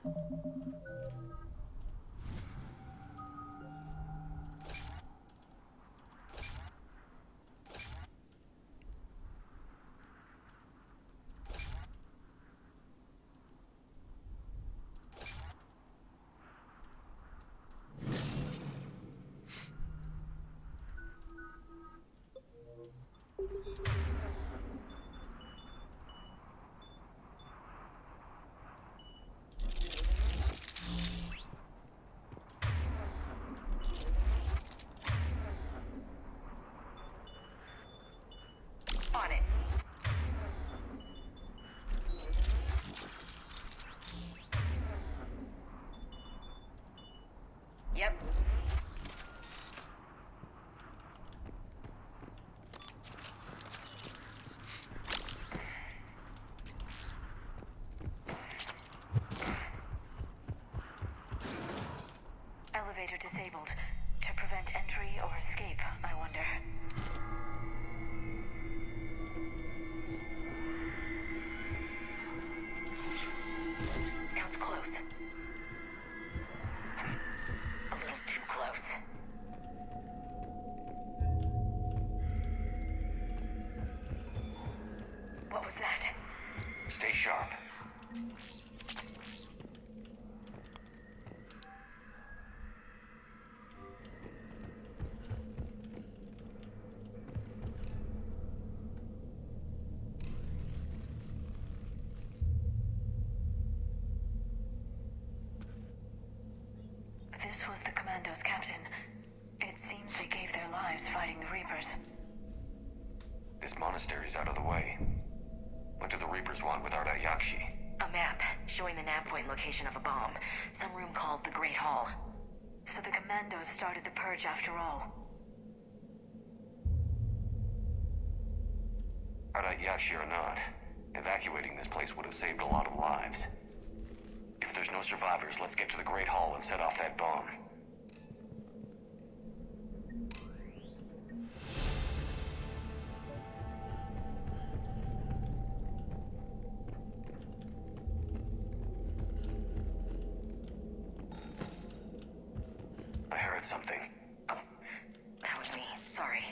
On it. Yep. Elevator disabled. To prevent entry or escape, I wonder. Sounds close. A little too close. What was that? Stay sharp. This was the Commando's captain. It seems they gave their lives fighting the Reapers. This monastery's out of the way. What do the Reapers want with Arda Yakshi? A map showing the nav point location of a bomb. Some room called the Great Hall. So the Commandos started the purge after all. Arda Yakshi or not, evacuating this place would have saved a lot of lives. If there's no survivors, let's get to the Great Hall and set off that bomb. I heard something. Oh, that was me. Sorry.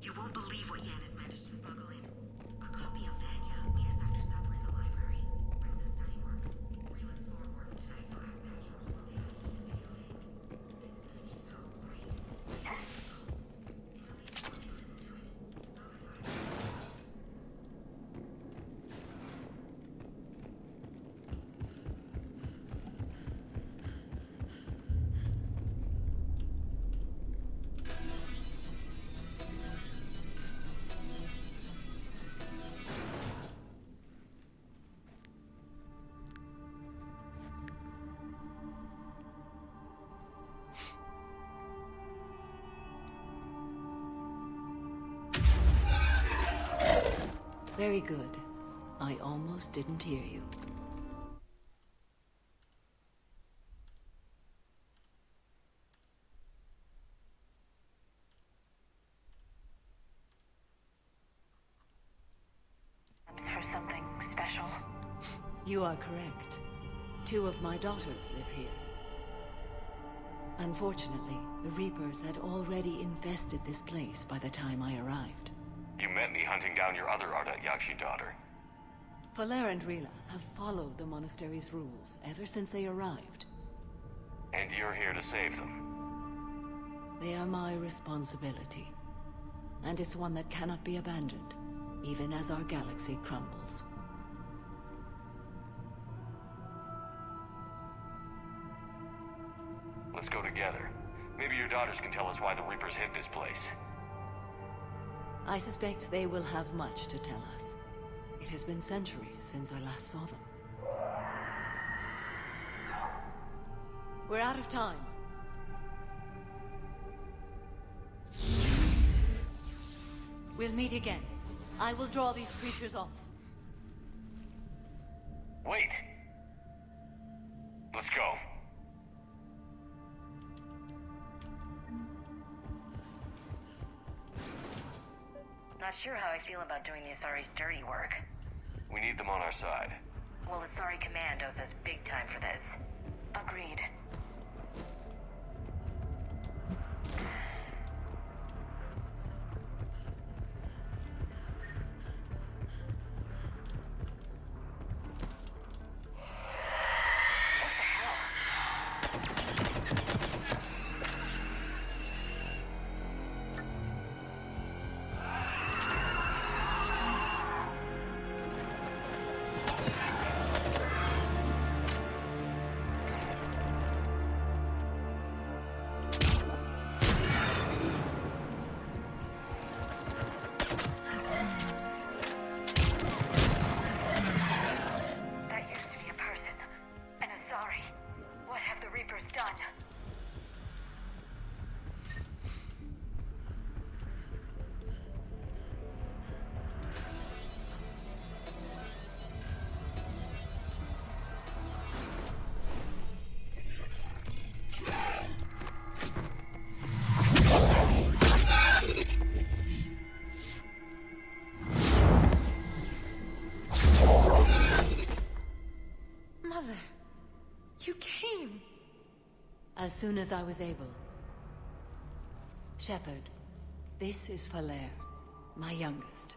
You won't believe what Yan has managed to smuggle in. A copy of Vanya. Meet us after supper in the library. Brings us study work. Reel us forward to tonight's last natural video games. This is gonna be so great. Very good. I almost didn't hear you. For something special? You are correct. 2 of my daughters live here. Unfortunately, the Reapers had already infested this place by the time I arrived. You met me hunting down your other Arda Yakshi daughter. Valer and Rila have followed the monastery's rules ever since they arrived. And you're here to save them. They are my responsibility. And it's one that cannot be abandoned, even as our galaxy crumbles. Let's go together. Maybe your daughters can tell us why the Reapers hid this place. I suspect they will have much to tell us. It has been centuries since I last saw them. We're out of time. We'll meet again. I will draw these creatures off. Wait! Let's go. not sure how I feel about doing the Asari's dirty work. We need them on our side. Well, Asari Commandos has big time for this. Agreed. You came! As soon as I was able. Shepard, this is Falere, my youngest.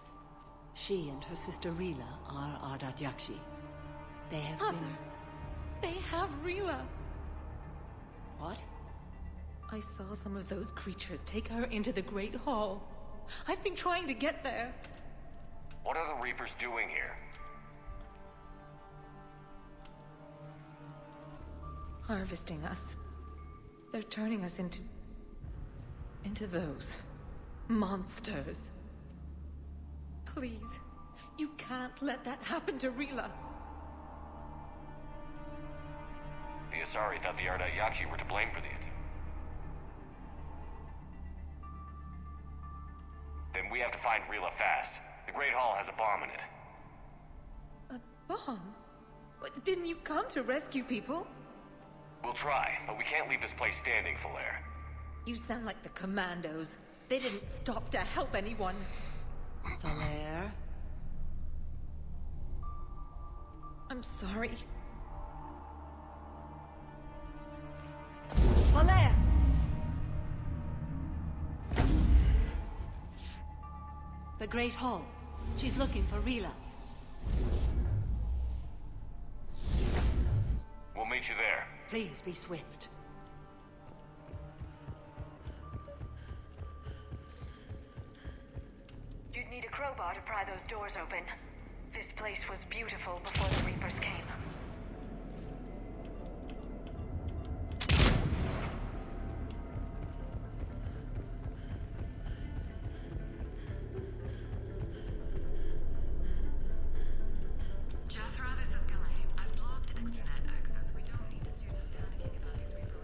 She and her sister Rila are Ardat Yakshi. They have been... They have Rila! What? I saw some of those creatures take her into the Great Hall. I've been trying to get there. What are the Reapers doing here? Harvesting us. They're turning us into those monsters. Please, you can't let that happen to Rila. The Asari thought the Ardat Yakshi were to blame for the incident. Then we have to find Rila fast. The Great Hall has a bomb in it. A bomb? What, didn't you come to rescue people? We'll try, but we can't leave this place standing, Falere. You sound like the Commandos. They didn't stop to help anyone. Falere? I'm sorry. Falere! The Great Hall. She's looking for Rila. We'll meet you there. Please be swift. You'd need a crowbar to pry those doors open. This place was beautiful before the Reapers came. Jethro, this is Ghislaine. I've blocked extranet access. We don't need the students panicking about these reapers.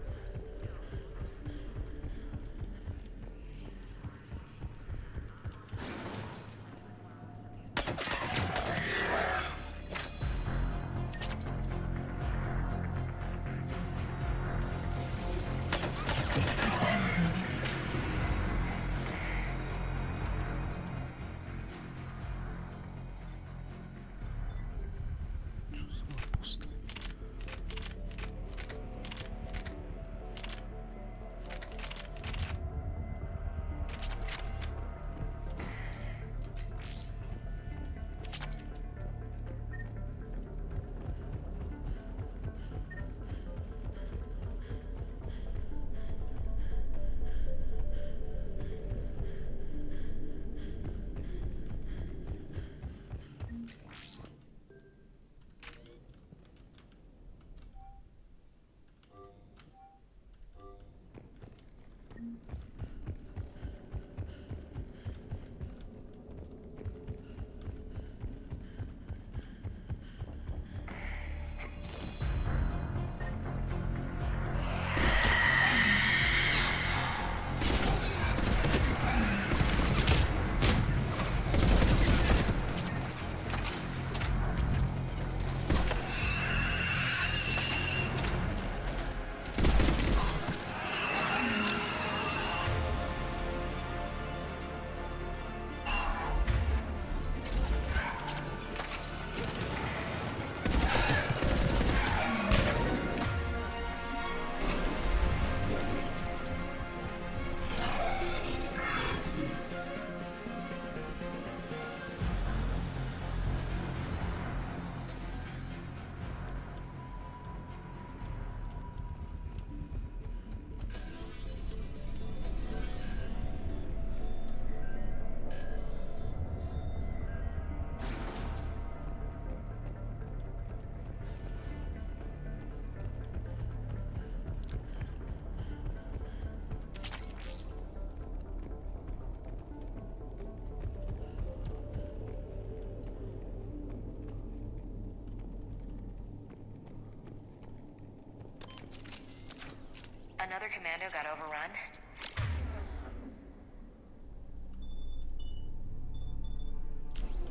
another commando got overrun?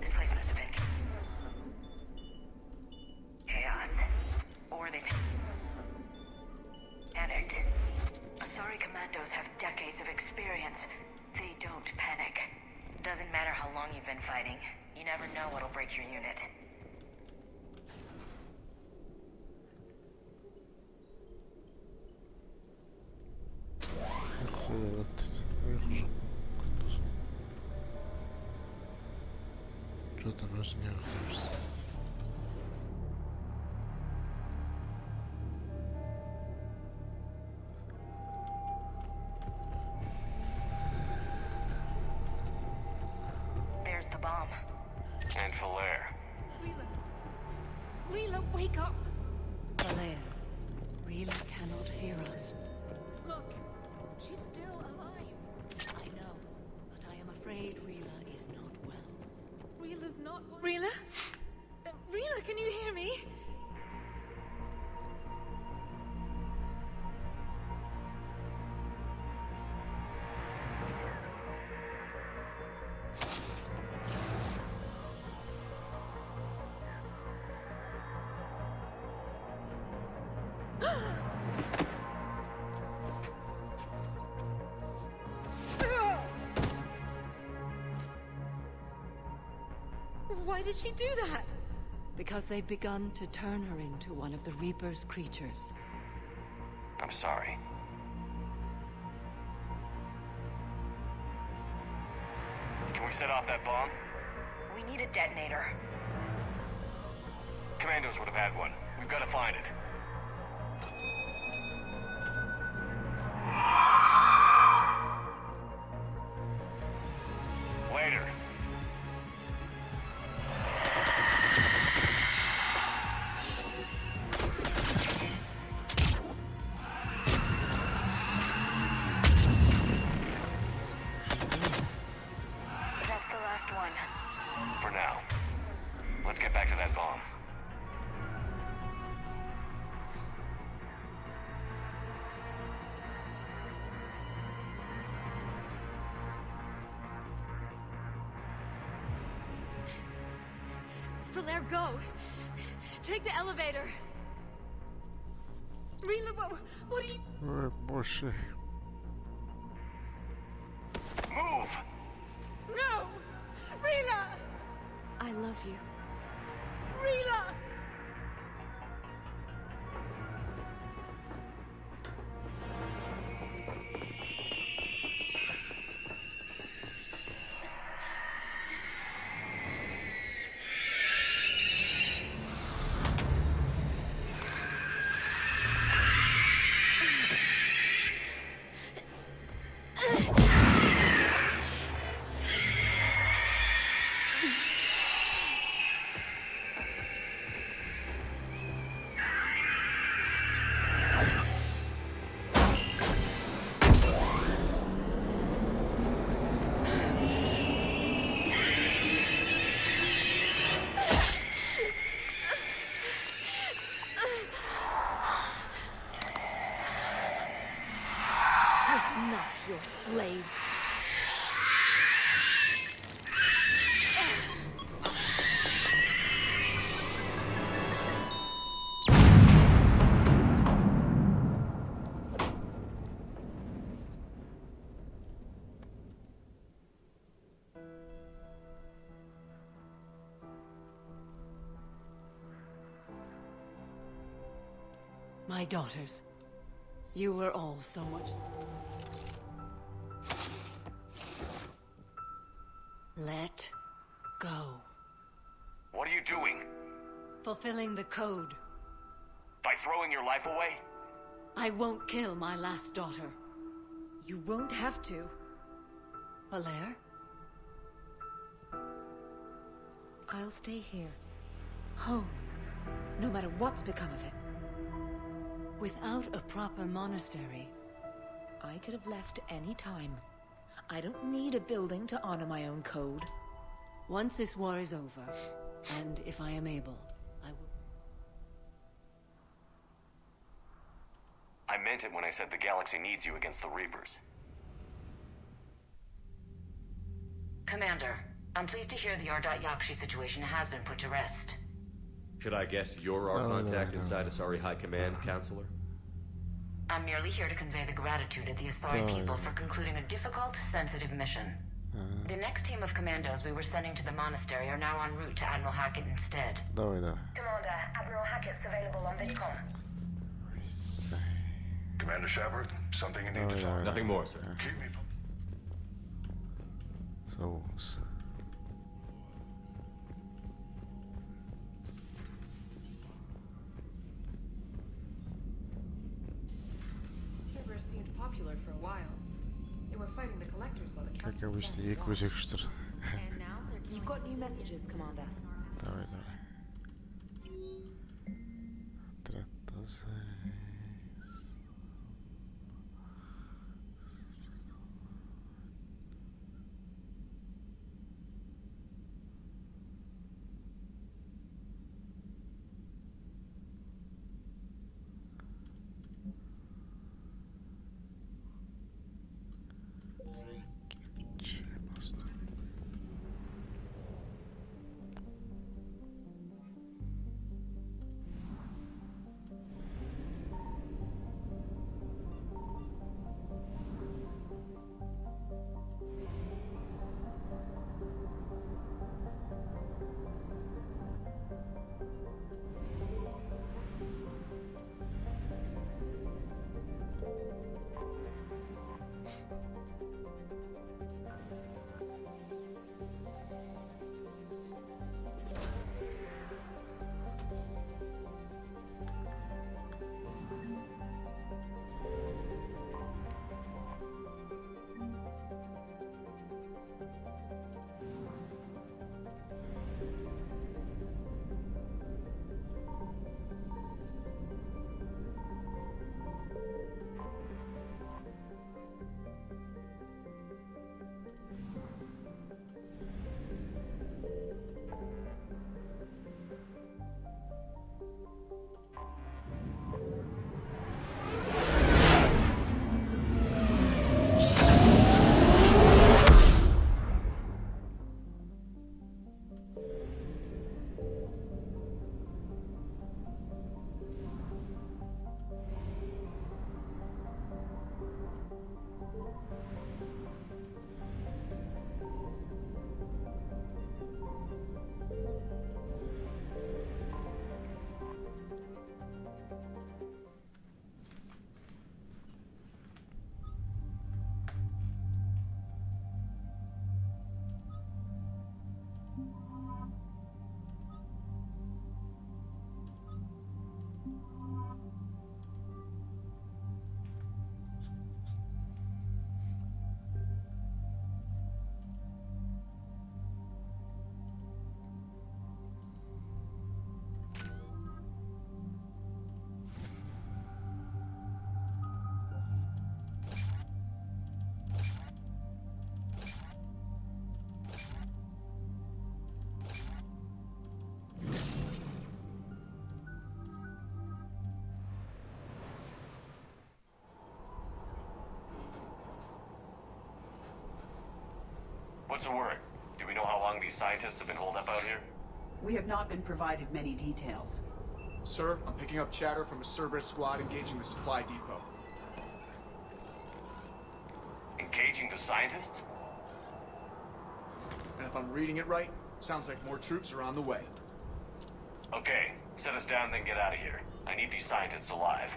This place must have been chaos. Or they've been panicked. Sorry, commandos have decades of experience. They don't panic. Doesn't matter how long you've been fighting. You never know what'll break your unit. Что там размёрзаешься? There's the bomb. And Falaire. Rila, wake up! Valère, Rila cannot hear us. Look, she's still alive. I know, but I am afraid Rila is not well. Rila's not... Rila? Rila, can you hear me? Why did she do that? Because they've begun to turn her into one of the Reaper's creatures. I'm sorry. Can we set off that bomb? We need a detonator. Commandos would have had one. We've got to find it. Later. That's the last one. For now. Let's get back to that bomb. Falaire, go! Take the elevator! Rila, what are you... Ой, боже. Move! No! Rila! I love you. Rila! Not your slaves. My daughters, you were all so much... Let go. What are you doing? Fulfilling the code. By throwing your life away? I won't kill my last daughter. You won't have to. Valère? I'll stay here. Home. No matter what's become of it. Without a proper monastery, I could have left any time. I don't need a building to honor my own code. once this war is over, and if I am able, I will... I I meant it when I said the galaxy needs you against the Reapers. Commander, I'm pleased to hear the Yakshi situation has been put to rest. Should I guess you're our contact inside Asari High Command, Counselor? I'm merely here to convey the gratitude of the Asari people for concluding a difficult, sensitive mission. The next team of commandos we were sending to the monastery are now en route to Admiral Hackett instead. Давай. Commander, Admiral Hackett's available on VidCom. Commander Shepard, something you need to talk about. Nothing more, sir. Keep me... Соус. Rivers seemed popular for a while. They were fighting the collectors while the Как council обычно, sat and якусь watched. экстра. And now they're You've got new messages, Commander. Давай. Отряд Азарис. What's the word? Do we know how long these scientists have been holed up out here? We have not been provided many details. Sir, I'm picking up chatter from a Cerberus squad engaging the supply depot. Engaging the scientists? And if I'm reading it right, sounds like more troops are on the way. Okay, set us down, then get out of here. I need these scientists alive.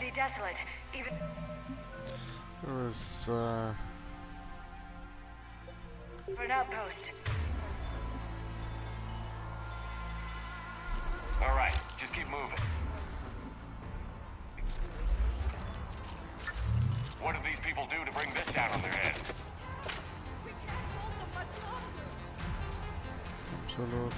pretty desolate. Even It was, for an outpost. All right, just keep moving. What did these people do to bring this down on their heads? solo...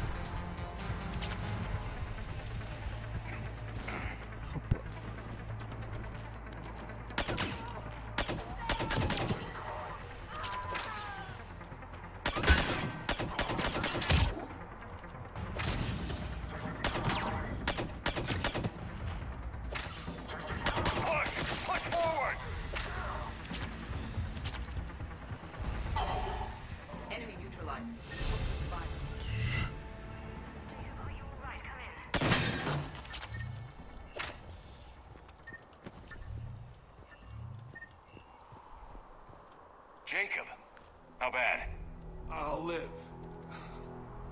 Push forward! Enemy neutralized. Jacob, how bad? I'll live.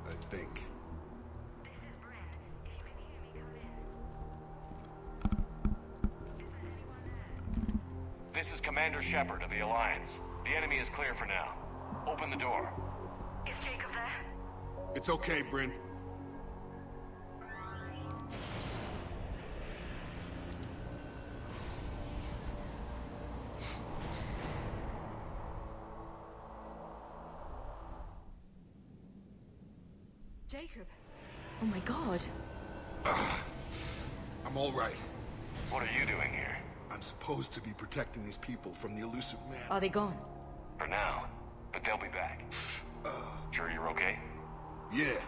I think. This is Commander Shepard of the Alliance. The enemy is clear for now. Open the door. Is Jacob there? It's okay, Bryn. Jacob. Oh my god. I'm all right. What are you doing here? I'm supposed to be protecting these people from the elusive man. Are they gone? For now, but they'll be back. Sure you're okay? Yeah.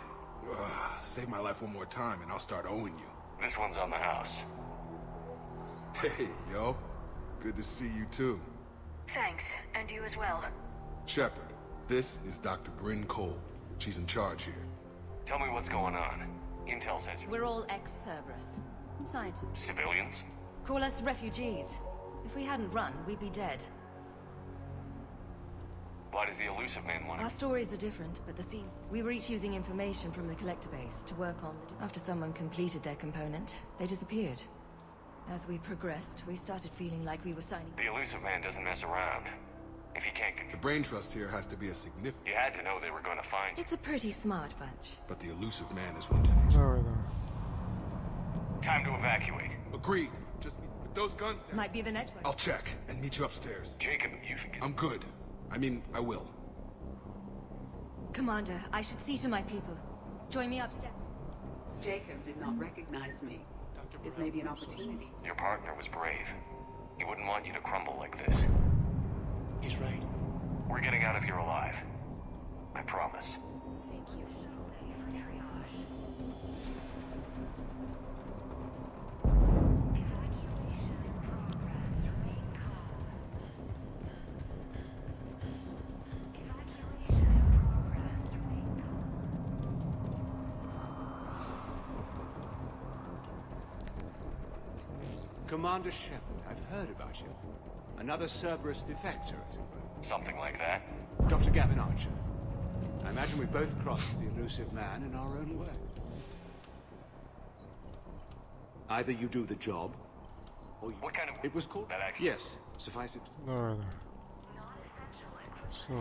Save my life one more time and I'll start owing you. This one's on the house. Hey, yo. Good to see you too. Thanks, and you as well. Shepard, this is Dr. Bryn Cole. She's in charge here. Tell me what's going on. Intel says you're We're all ex-Cerberus. Scientists. civilians? Call us refugees. If we hadn't run, we'd be dead. Why does the elusive man want Our to... stories are different, but the themes... We were each using information from the collector base to work on... After someone completed their component, they disappeared. As we progressed, we started feeling like we were signing... The elusive man doesn't mess around. If he can't The control... brain trust here has to be a significant... You had to know they were going to find you. It's a pretty smart bunch. But the elusive man is one to me. Давай, давай. Time to evacuate. Agreed. Just with those guns down. Might be the network. I'll check and meet you upstairs. Jacob, you should get... I'm good. I mean, I will. Commander, I should see to my people. Join me upstairs. Jacob did not recognize me. This may be an opportunity. Your partner was brave. He wouldn't want you to crumble like this. He's right. We're getting out of here alive. I promise. Thank you. Commander Shepard, I've heard about you. Another Cerberus defector, as it were. Something like that. Dr. Gavin Archer. I imagine we both crossed the elusive man in our own way. Either you do the job, or you... What kind of... It was called... That action? Yes, suffice it. Давай, давай. Все.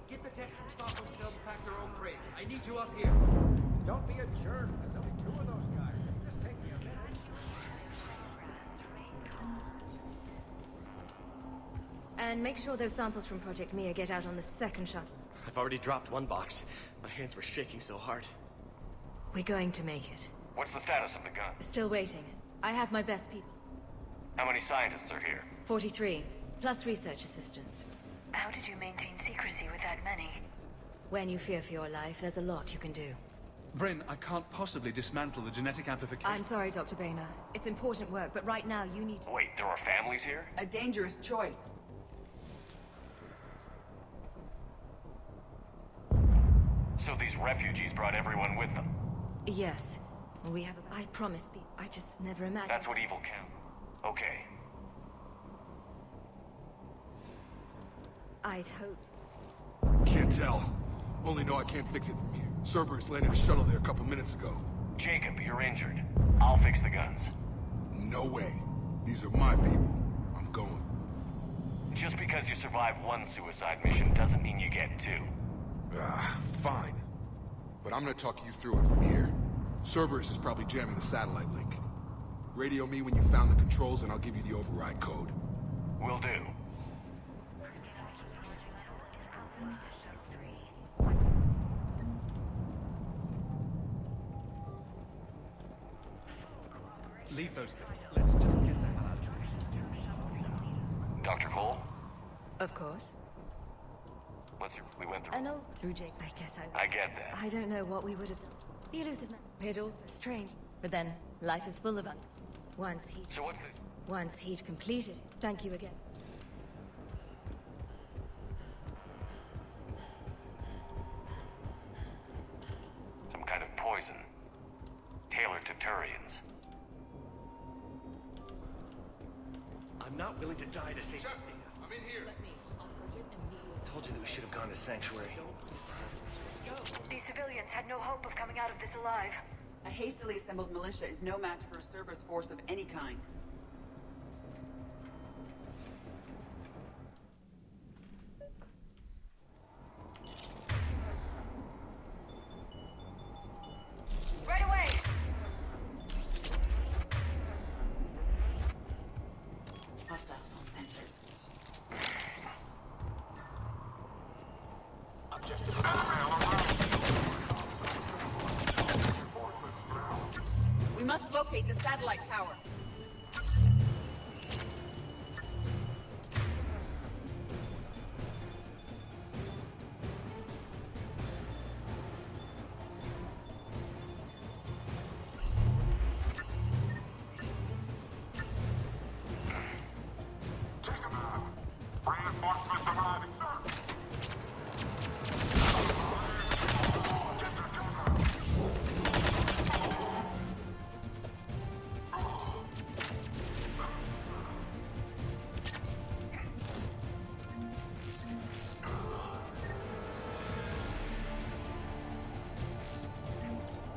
Get the tech from Stockholm Cell to pack their own crates. I need you up here. Don't be a jerk. There's only two of those guys. Just take me a minute. And make sure those samples from Project Mia get out on the second shuttle. I've already dropped one box. My hands were shaking so hard. We're going to make it. What's the status of the gun? Still waiting. I have my best people. How many scientists are here? 43, plus research assistants. How did you maintain secrecy with that many? When you fear for your life, there's a lot you can do. Bryn, I can't possibly dismantle the genetic amplification. I'm sorry, Dr. Boehner. It's important work, but right now you need to... Wait, there are families here? A dangerous choice. So these refugees brought everyone with them? Yes. We have a... I promised these. I just never imagined... That's what evil can. Okay. I'd hoped. Can't tell. Only know I can't fix it from here. Cerberus landed a shuttle there a couple minutes ago. Jacob, you're injured. I'll fix the guns. No way. These are my people. I'm going. Just because you survived one suicide mission doesn't mean you get two. Fine. But I'm gonna talk you through it from here. Cerberus is probably jamming the satellite link. Radio me when you found the controls and I'll give you the override code. Will do. Leave those things. Let's just get the hell out of here. Dr. Cole? Of course. We went through... An old through Jake. I guess I get that. I don't know what we would have done. The elusive man. Riddles are strange. But then, life is full of un... So what's this? Once he'd completed it. Thank you again. Some kind of poison. Tailored to Turians. I'm not willing to die to save... I'm in here. Told you that we should have gone to Sanctuary. These civilians had no hope of coming out of this alive. A hastily assembled militia is no match for a Cerberus force of any kind. Right away! Hostiles on sensors. We must locate the satellite tower.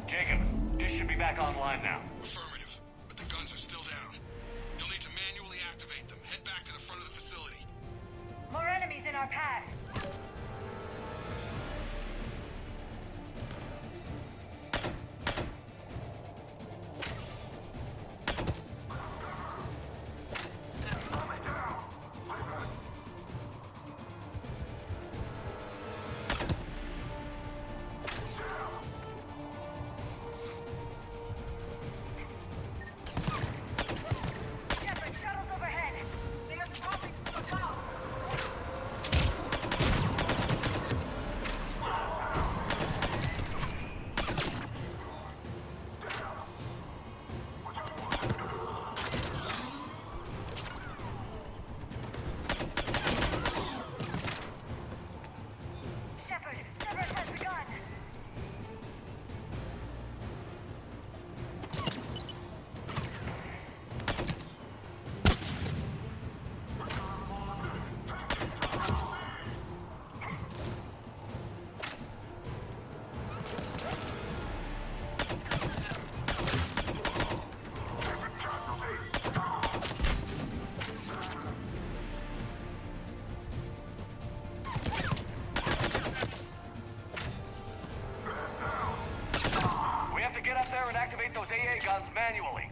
Jacob, dish should be back online now. Affirmative, but the guns are still down. You'll need to manually activate them. Head back to the front of the facility. More enemies in our path. Activate those AA guns manually.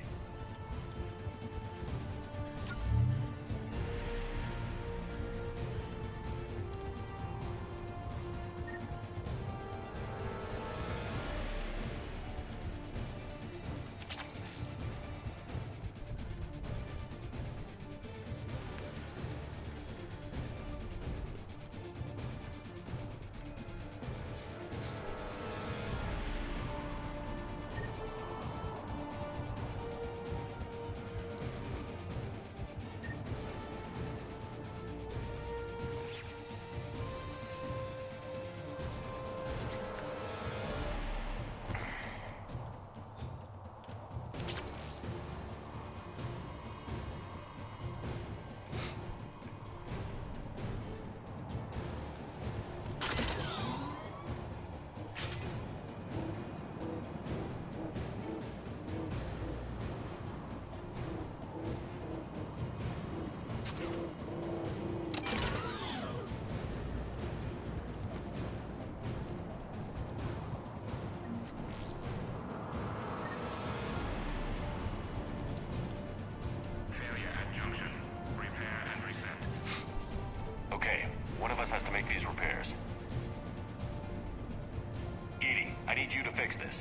need you to fix this.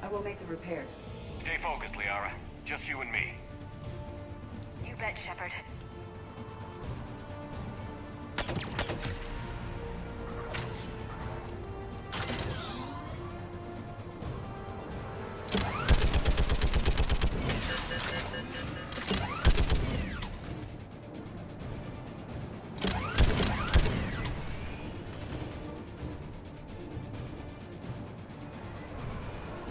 I will make the repairs. Stay focused, Liara. Just you and me. You bet, Shepard.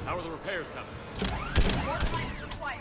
How are the repairs coming? More time is required.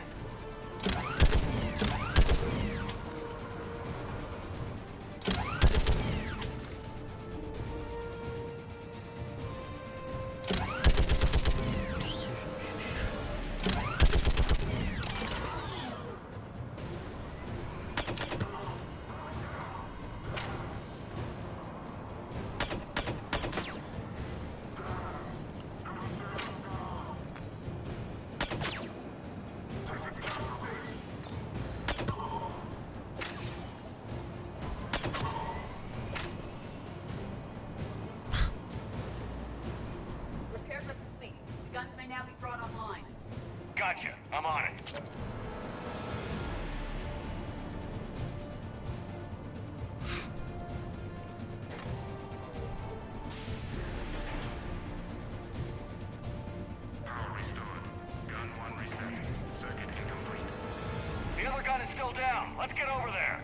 Repairs are complete. The guns may now be brought online. Gotcha. I'm on it. Power restored. Gun 1 resetting. Circuit incomplete. The other gun is still down. Let's get over there.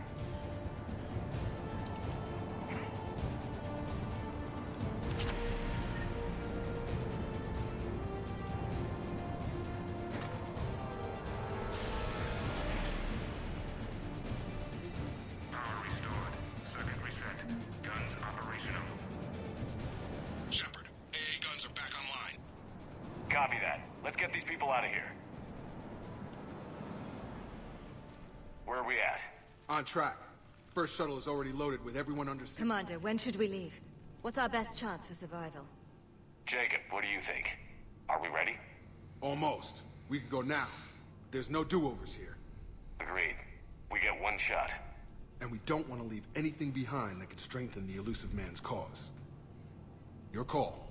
Power restored. Circuit reset. Guns operational. Shepard, AA guns are back online. Copy that. Let's get these people out of here. Where are we at? On track. First shuttle is already loaded with everyone under... Commander, when should we leave? What's our best chance for survival? Jacob, what do you think? Are we ready? Almost. We could go now. There's no do-overs here. Agreed. We get one shot. And we don't want to leave anything behind that could strengthen the elusive man's cause. Your call.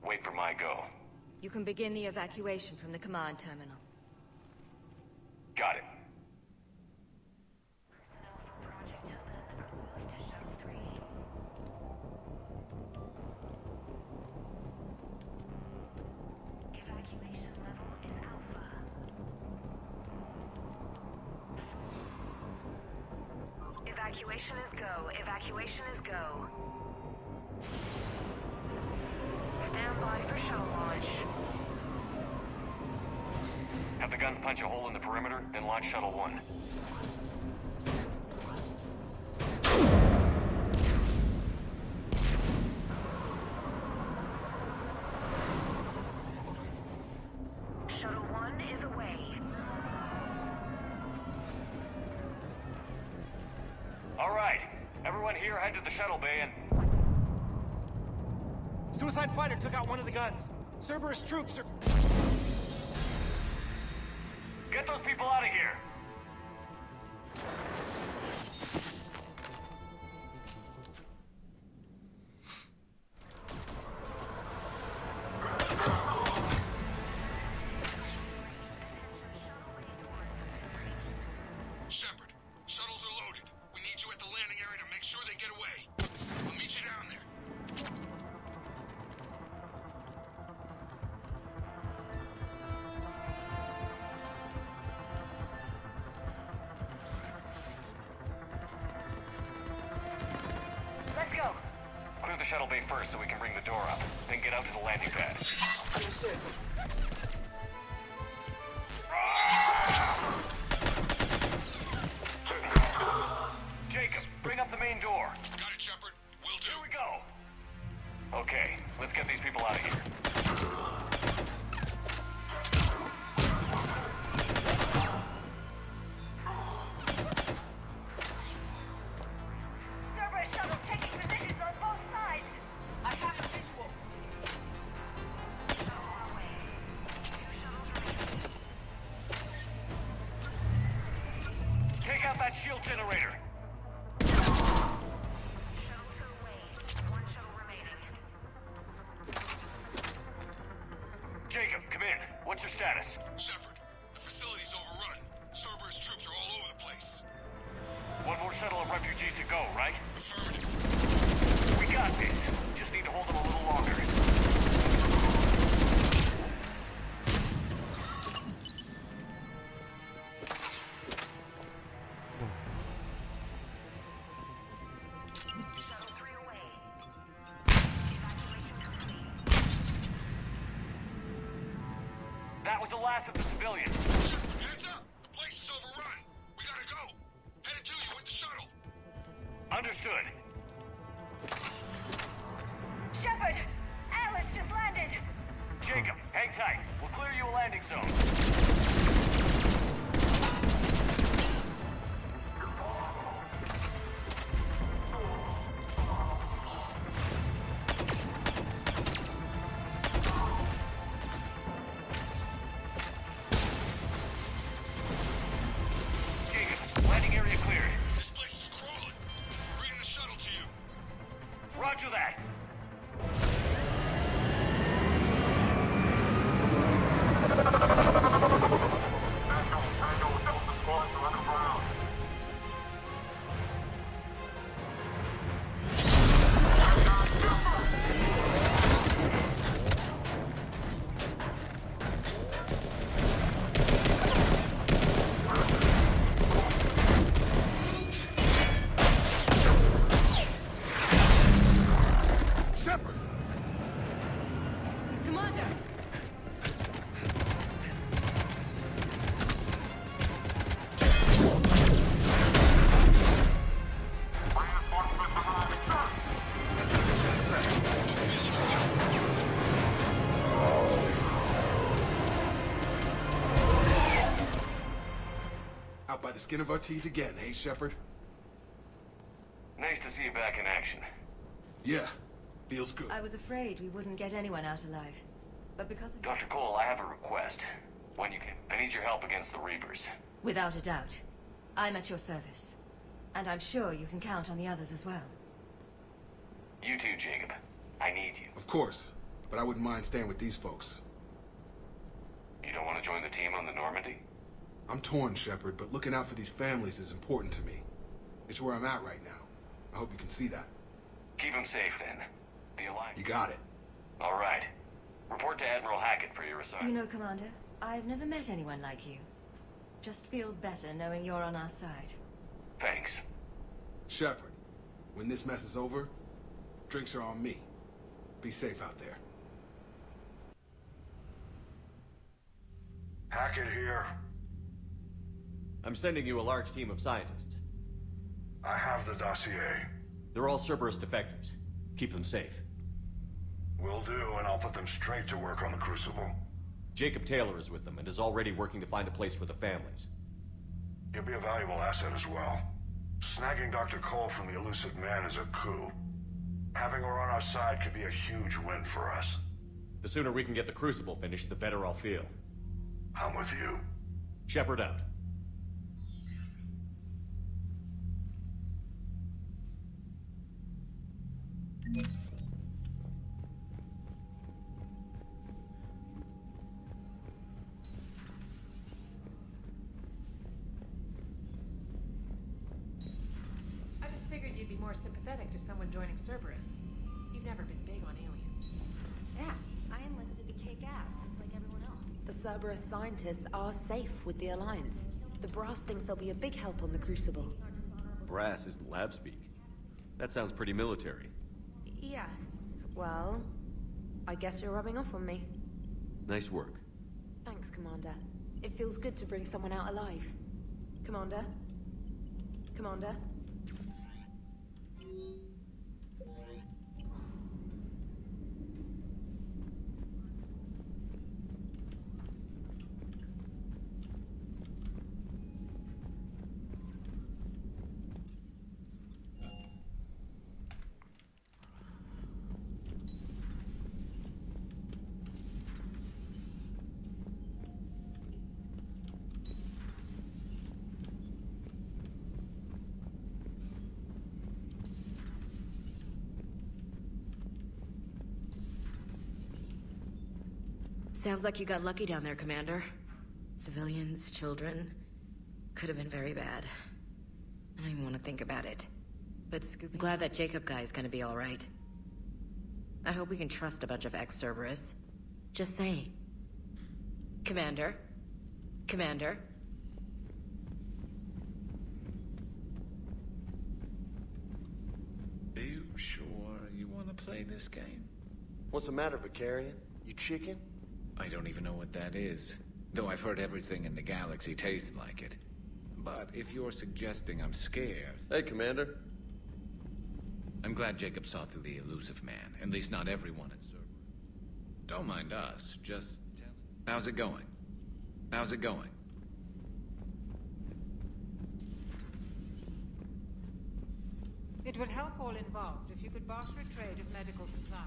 Wait for my go. You can begin the evacuation from the command terminal. Got it. Evacuation level is Alpha. Evacuation is go. Evacuation is go. Stand by for shuttle launch. Have the guns punch a hole in the perimeter, then launch Shuttle 1. Shuttle 1 is away. All right. Everyone here head to the shuttle bay and... Suicide fighter took out one of the guns. Cerberus troops are... Get those people out of here! Shepard, shuttles are loaded. We need you at the landing area to make sure they get away. I'll meet you down there. Let's go. Clear the shuttle bay first so we can bring the door up. Then get out to the landing pad. Understood. Jacob, bring up the main door. Got it, Shepard. Will do. Here we go. Okay, let's get these people out of here. Cerberus shuttle taking positions on both sides. I have a visual. Take out that shield generator. status? Shepard, the facility's overrun. Cerberus troops are all over the place. One more shuttle of refugees to go, right? Affirmative. We got this. Just need to hold them a little longer. That was the last of the civilians. Hands up! The place is overrun. We gotta go. Headed to you with the shuttle. Understood. Shepard! Alice just landed! Jacob, hang tight. We'll clear you a landing zone. Jacob, landing area cleared. This place is crawling. Bringing the shuttle to you. Roger that. Shepard! Commander! Out by the skin of our teeth again, hey, Shepard? Nice to see you back in action. Yeah, feels good. I was afraid we wouldn't get anyone out alive. But because of... Dr. Cole, I have a request. When you can, I need your help against the Reapers. Without a doubt. I'm at your service. And I'm sure you can count on the others as well. You too, Jacob. I need you. Of course, but I wouldn't mind staying with these folks. You don't want to join the team on the Normandy? I'm torn, Shepard, but looking out for these families is important to me. It's where I'm at right now. I hope you can see that. Keep them safe, then. The Alliance... You got it. All right. Report to Admiral Hackett for your assignment. You know, Commander, I've never met anyone like you. Just feel better knowing you're on our side. Thanks. Shepard, when this mess is over, drinks are on me. Be safe out there. Hackett here. I'm sending you a large team of scientists. I have the dossier. They're all Cerberus defectors. Keep them safe. Will do, and I'll put them straight to work on the Crucible. Jacob Taylor is with them and is already working to find a place for the families. He'll be a valuable asset as well. Snagging Dr. Cole from the elusive man is a coup. Having her on our side could be a huge win for us. The sooner we can get the Crucible finished, the better I'll feel. I'm with you. Shepard out. I just figured you'd be more sympathetic to someone joining Cerberus. You've never been big on aliens. Yeah, I enlisted to kick ass, just like everyone else. The Cerberus scientists are safe with the Alliance. The Brass thinks they'll be a big help on the Crucible. Brass isn't lab speak. That sounds pretty military. Yes, well, I guess you're rubbing off on me. Nice work. Thanks, Commander. It feels good to bring someone out alive. Commander? Commander? Sounds like you got lucky down there, Commander. Civilians, children. Could have been very bad. I don't even want to think about it. But glad that Jacob guy is gonna be alright. I hope we can trust a bunch of ex-Cerberus. Just saying. Commander? Commander? Are you sure you want to play this game? What's the matter, Vicarian? You chicken? I don't even know what that is. Though I've heard everything in the galaxy tastes like it. But if you're suggesting I'm scared... Hey, Commander. I'm glad Jacob saw through the elusive man. At least not everyone at Cerberus. Don't mind us, just tell him. How's it going? How's it going? It would help all involved if you could barter a trade of medical supplies.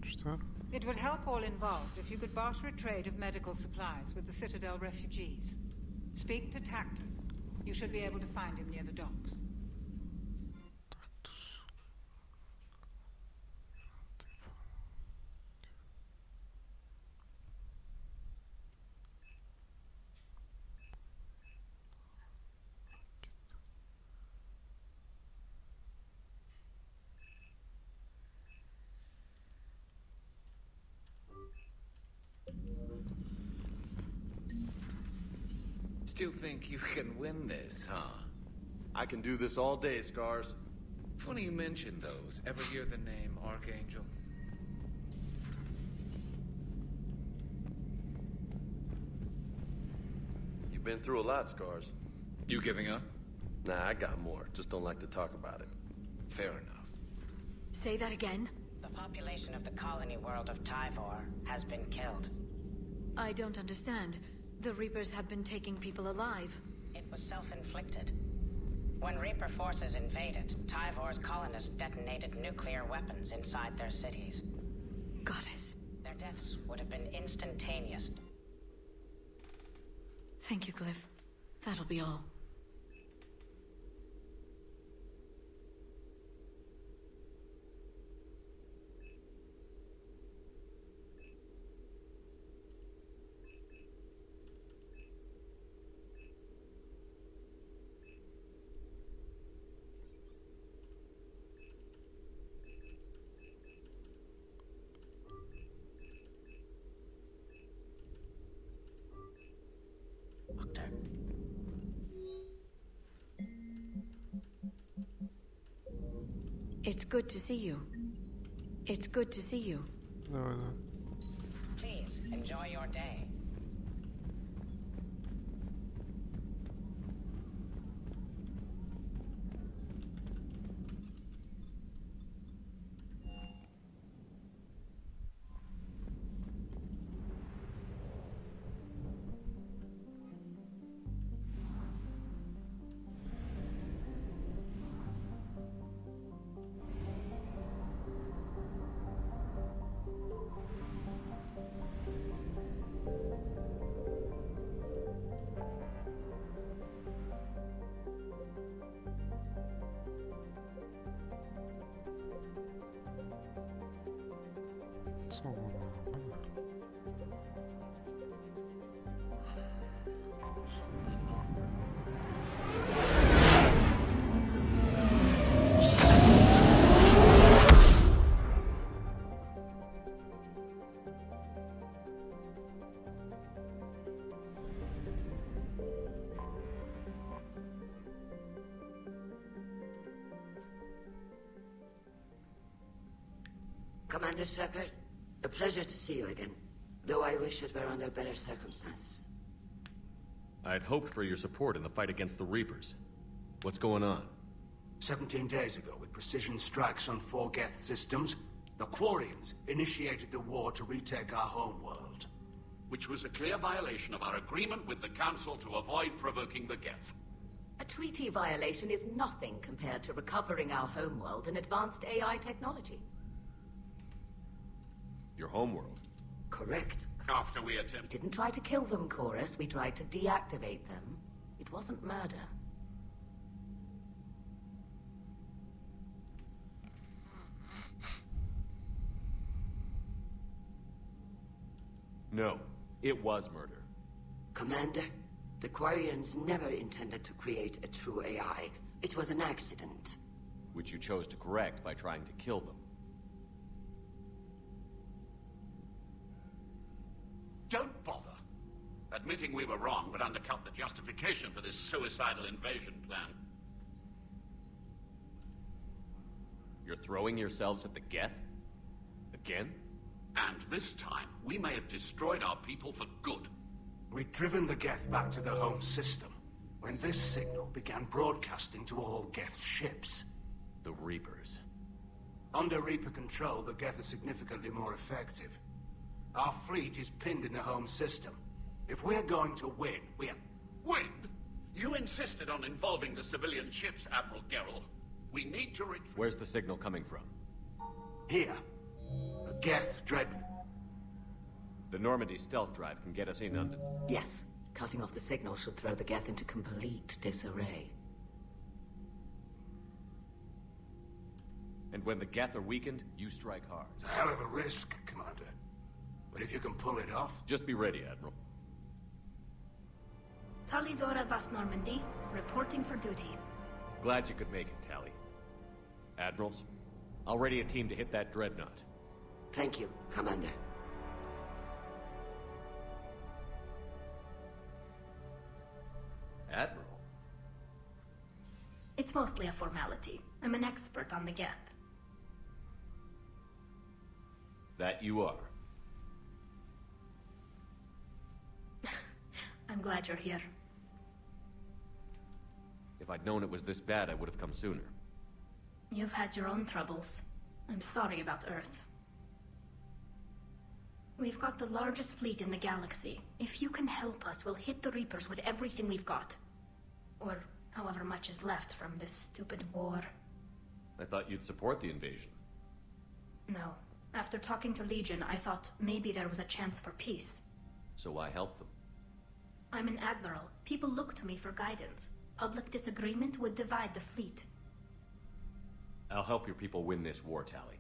Что? It would help all involved if you could barter a trade of medical supplies with the Citadel refugees. Speak to Tactus. You should be able to find him near the docks. Still think you can win this, huh? I can do this all day, Scars. Funny you mention those. Ever hear the name Archangel? You've been through a lot, Scars. You giving up? Nah, I got more. Just don't like to talk about it. Fair enough. Say that again? The population of the colony world of Tyvor has been killed. I don't understand. The Reapers have been taking people alive. It was self-inflicted. When Reaper forces invaded, Tyvor's colonists detonated nuclear weapons inside their cities. Goddess. Their deaths would have been instantaneous. Thank you, Glyph. That'll be all. It's good to see you. It's good to see you. Давай, да. Please, enjoy your day. Commander Shepard, a pleasure to see you again, though I wish it were under better circumstances. I'd hoped for your support in the fight against the Reapers. What's going on? 17 days ago, with precision strikes on 4 Geth systems, the Quarians initiated the war to retake our homeworld. Which was a clear violation of our agreement with the Council to avoid provoking the Geth. A treaty violation is nothing compared to recovering our homeworld and advanced AI technology. Your homeworld? Correct. After we We attempted... didn't try to kill them, Chorus. We tried to deactivate them. It wasn't murder. No, it was murder. Commander, the Quarians never intended to create a true AI. It was an accident. Which you chose to correct by trying to kill them. Don't bother. Admitting we were wrong would undercut the justification for this suicidal invasion plan. You're throwing yourselves at the Geth? Again? And this time, we may have destroyed our people for good. We'd driven the Geth back to the home system when this signal began broadcasting to all Geth ships. The Reapers. Under Reaper control, the Geth are significantly more effective. Our fleet is pinned in the home system. If we're going to win, Win? You insisted on involving the civilian ships, Admiral Gerrel. We need to retreat. Where's the signal coming from? Here. A Geth Dreadnought. The Normandy stealth drive can get us in under... Yes, cutting off the signal should throw the Geth into complete disarray. And when the Geth are weakened, you strike hard. It's a hell of a risk, Commander. But if you can pull it off... Just be ready, Admiral. Talizora Vas Normandy, reporting for duty. Glad you could make it, Tally. Admirals, I'll ready a team to hit that dreadnought. Thank you, Commander. Admiral? It's mostly a formality. I'm an expert on the Geth. That you are. I'm glad you're here. If I'd known it was this bad, I would have come sooner. You've had your own troubles. I'm sorry about Earth. We've got the largest fleet in the galaxy. If you can help us, we'll hit the Reapers with everything we've got. Or however much is left from this stupid war. I thought you'd support the invasion. No. After talking to Legion, I thought maybe there was a chance for peace. So I helped them. I'm an admiral. People look to me for guidance. Public disagreement would divide the fleet. I'll help your people win this war, Tally.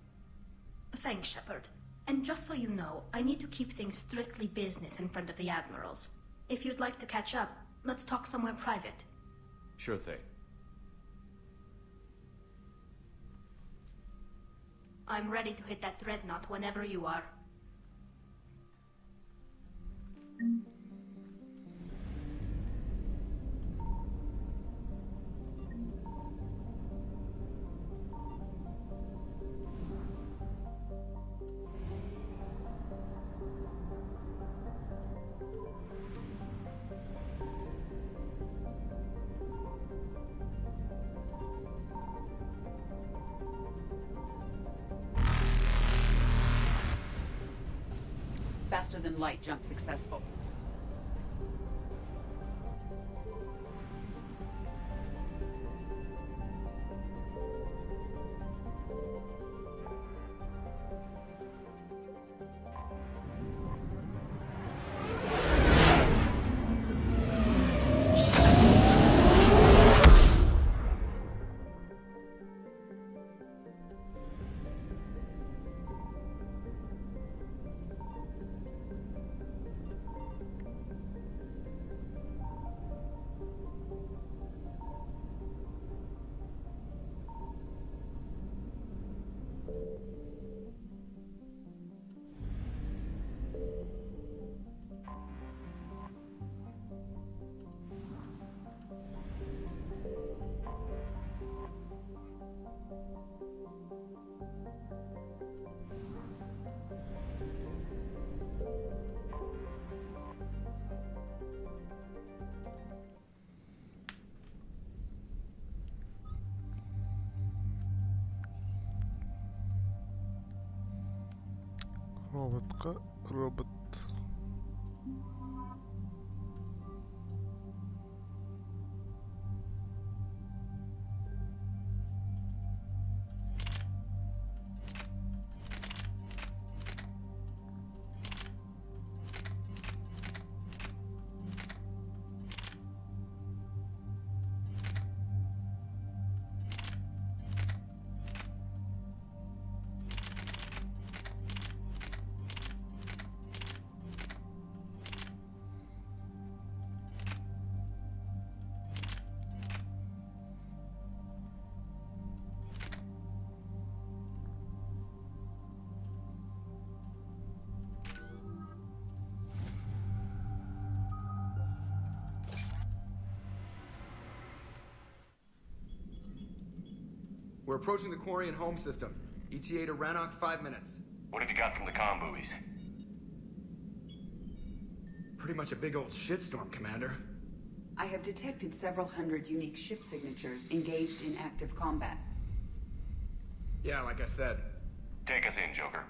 Thanks, Shepard. And just so you know, I need to keep things strictly business in front of the admirals. If you'd like to catch up, let's talk somewhere private. Sure thing. I'm ready to hit that dreadnought whenever you are. Faster than light jump successful. رابط We're approaching the quarry and home system. ETA to Rannoch, 5 minutes. What have you got from the comm buoys? Pretty much a big old shitstorm, Commander. I have detected several hundred unique ship signatures engaged in active combat. Yeah, like I said. Take us in, Joker.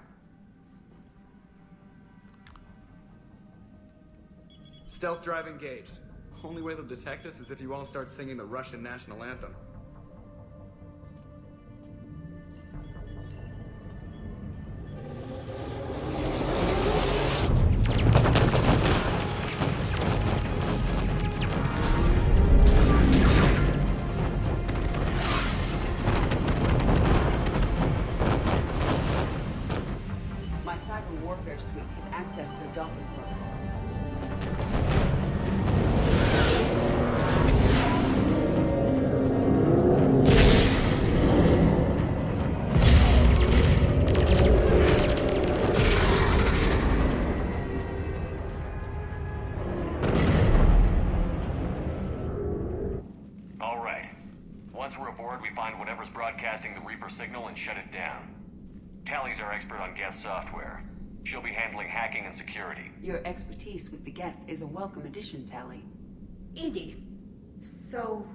Stealth drive engaged. Only way they'll detect us is if you all start singing the Russian national anthem. My cyber warfare suite has accessed their docking protocols. All right. Once we're aboard, we find whatever's broadcasting the Reaper signal and shut it down. Tally's our expert on Geth software. She'll be handling hacking and security. Your expertise with the Geth is a welcome addition, Tally. Edie, so...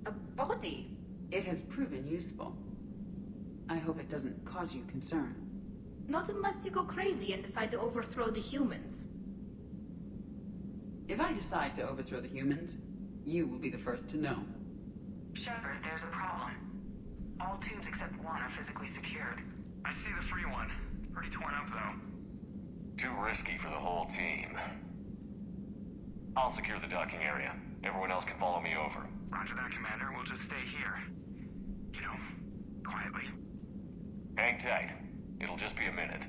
a body? It has proven useful. I hope it doesn't cause you concern. Not unless you go crazy and decide to overthrow the humans. If I decide to overthrow the humans, you will be the first to know. Shepard, there's a problem. All tubes except one are physically secured. I see the free one. Pretty torn up, though. Too risky for the whole team. I'll secure the docking area. Everyone else can follow me over. Roger that, Commander. We'll just stay here. You know, quietly. Hang tight. It'll just be a minute.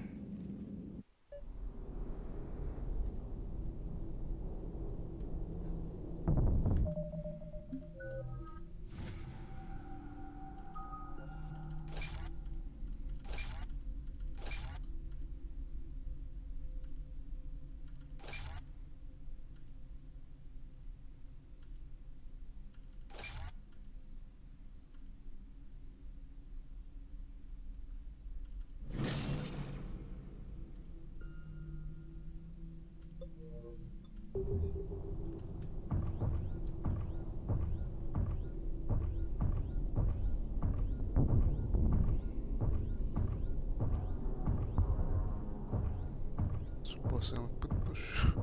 Посылок подпущу.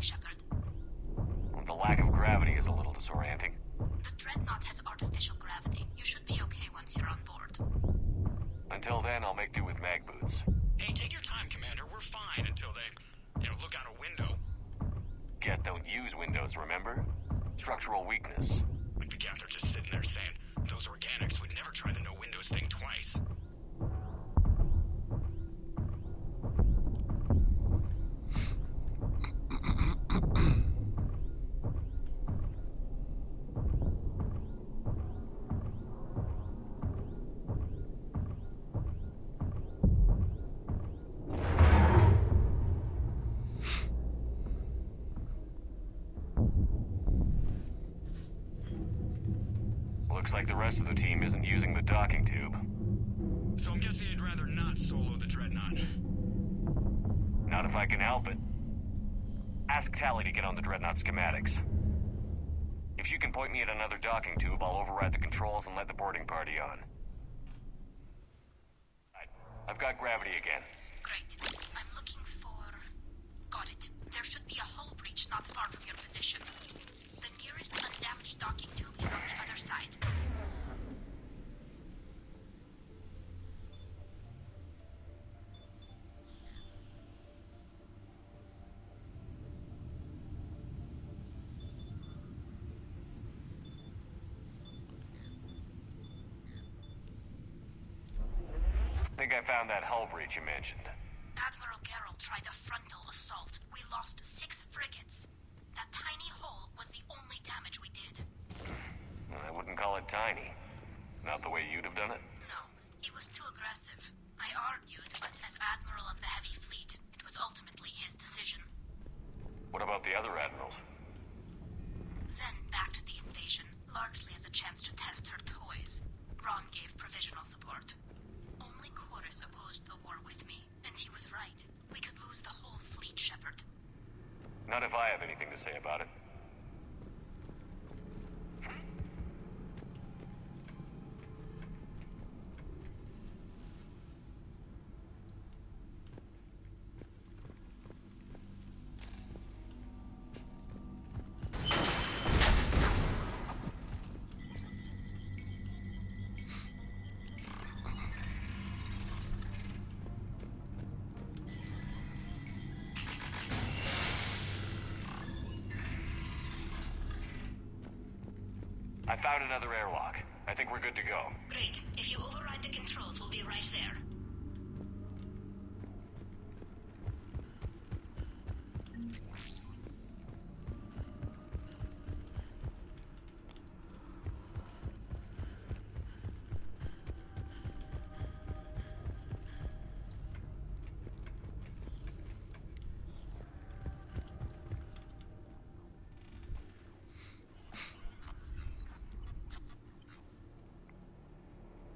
Shepard. The lack of gravity is a little disorienting. The Dreadnought has artificial gravity. You should be okay once you're on board. Until then, I'll make do with mag boots. Hey, take your time, Commander. We're fine until they, look out a window. Geth don't use windows, remember? Structural weakness. Like the Geth are just sitting there saying, those organics would never try the no windows thing twice. Looks like the rest of the team isn't using the docking tube. So I'm guessing you'd rather not solo the Dreadnought. Not if I can help it. Ask Tally to get on the Dreadnought schematics. If she can point me at another docking tube, I'll override the controls and let the boarding party on. I've got gravity again. Great. I'm looking for... Got it. There should be a hull breach not far from your position. The nearest undamaged docking tube is on the other side. think I found that hull breach you mentioned. Admiral Geralt tried a frontal assault. We lost 6 frigates. That tiny hole was the only damage we did. I wouldn't call it tiny. Not the way you'd have done it? No, he was too aggressive. I argued, but as Admiral of the Heavy Fleet, it was ultimately his decision. What about the other admirals? Zen backed the invasion, largely as a chance to test her toys. Ron gave provisional support. Only Chorus opposed the war with me, and he was right. We could lose the whole fleet, Shepard. Not if I have anything to say about it. I found another airlock. I think we're good to go. Great. If you override the controls, we'll be right there.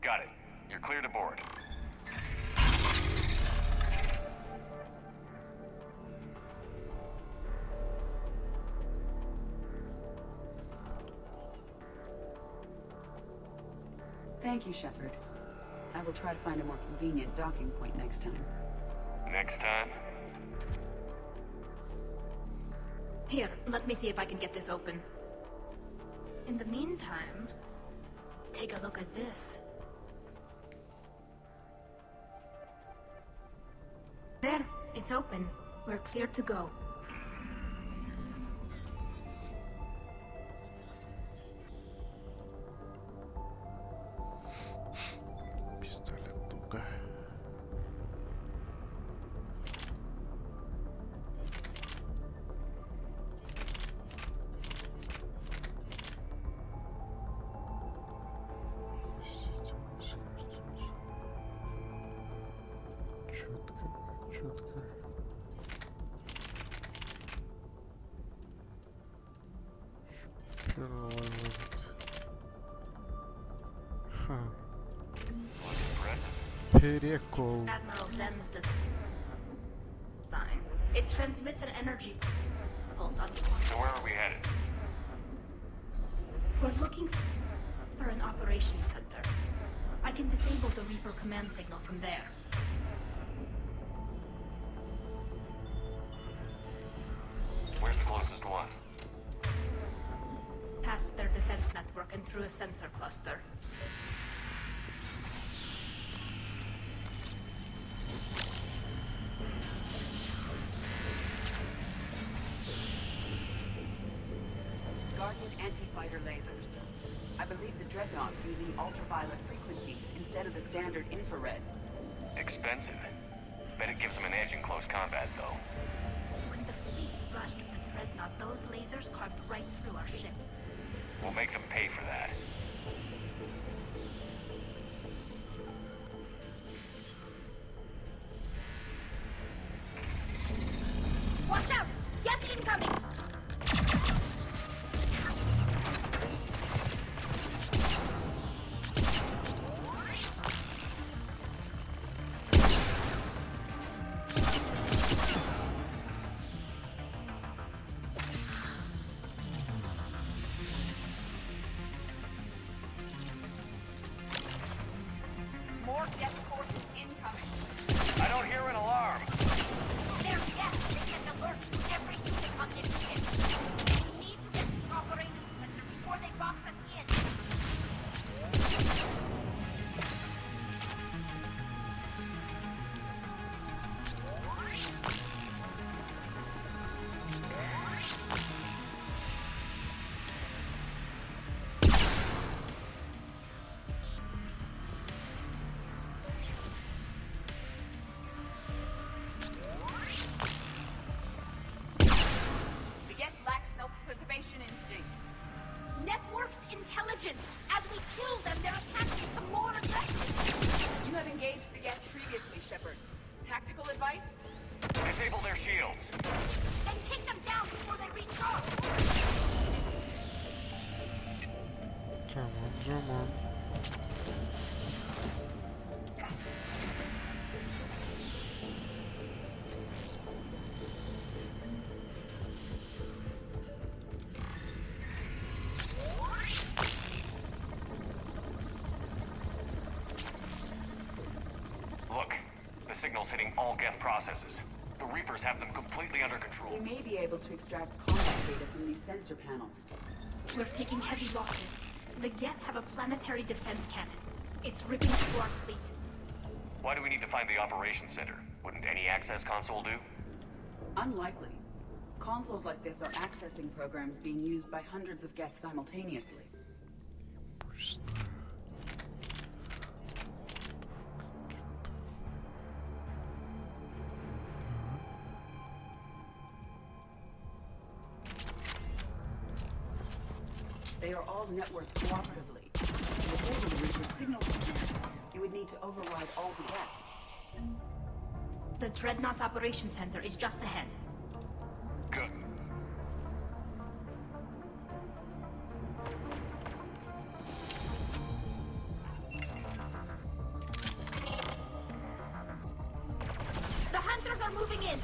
Got it. You're clear to board. Thank you, Shepard. I will try to find a more convenient docking point next time. Next time? Here, let me see if I can get this open. In the meantime, take a look at this. There, it's open. We're clear to go. Пистолет туго. Четко, четко. Первый вывод. Ха. Перекол. Admiral Zen's design. It transmits an energy pulse on. So where are we headed? We're looking for an operations center. I can disable the Reaper command signal from there. Where's the closest one? Past their defense network and through a sensor cluster. Guardian anti-fighter lasers. I believe the Dreadnought's using ultraviolet frequencies instead of the standard infrared. Expensive. Bet it gives them an edge in close combat, though. When the fleet flashed with the Dreadnought, those lasers carved right through our ships. We'll make them pay for that. Watch out! Get incoming! the Geth previously, Shepard. Tactical advice? Disable their shields. And take them down before they recharge! Come on. Look, the signal's hitting all Geth processes. The Reapers have them completely under control. We may be able to extract contact data from these sensor panels. We're taking heavy losses. The Geth have a planetary defense cannon. It's ripping through our fleet. Why do we need to find the operations center? Wouldn't any access console do? Unlikely. Consoles like this are accessing programs being used by hundreds of Geth simultaneously. They are all networked cooperatively. To disable the Reaper's signal command, you would need to override all the Geth. The Dreadnought Operations Center is just ahead. Good. The hunters are moving in!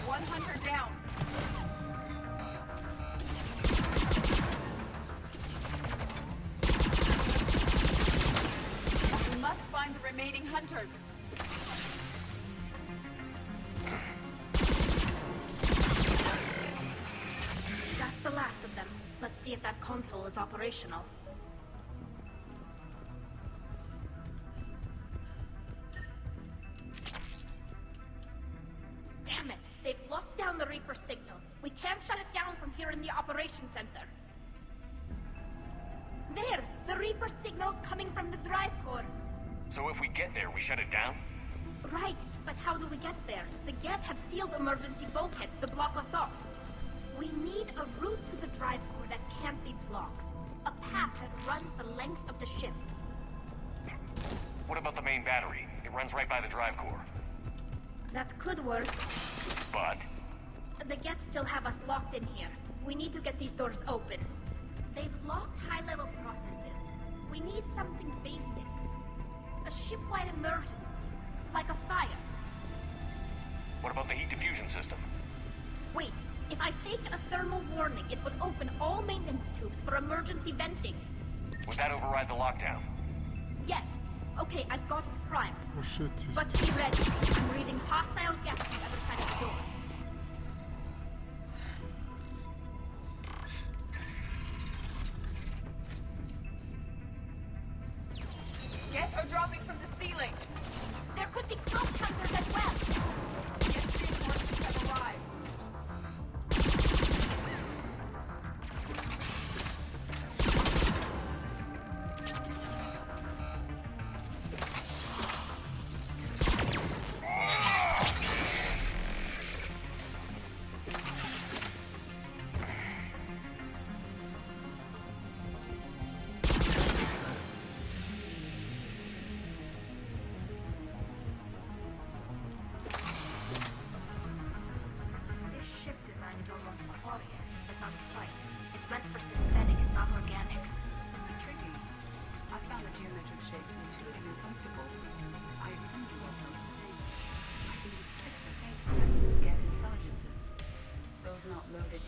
1 hunter down! We must find the remaining hunters. That's the last of them. Let's see if that console is operational. Damn it! They've locked down the Reaper signal. We can't shut it down from here in the operations center. There! The Reaper signal's coming from the drive core. So if we get there, we shut it down? Right, but how do we get there? The Geth have sealed emergency bulkheads to block us off. We need a route to the drive core that can't be blocked. A path that runs the length of the ship. What about the main battery? It runs right by the drive core. That could work. But? The Geth still have us locked in here. We need to get these doors open. They've locked high-level processes. We need something basic. A ship-wide emergency. Like a fire. What about the heat diffusion system? Wait, if I faked a thermal warning, it would open all maintenance tubes for emergency venting. Would that override the lockdown? Yes. Okay, I've got it primed. Oh shit. But be ready. I'm reading hostile gas on the other side of the door. Geth are dropping from the ceiling. There could be close hunters as well. Geth reinforcements have arrived.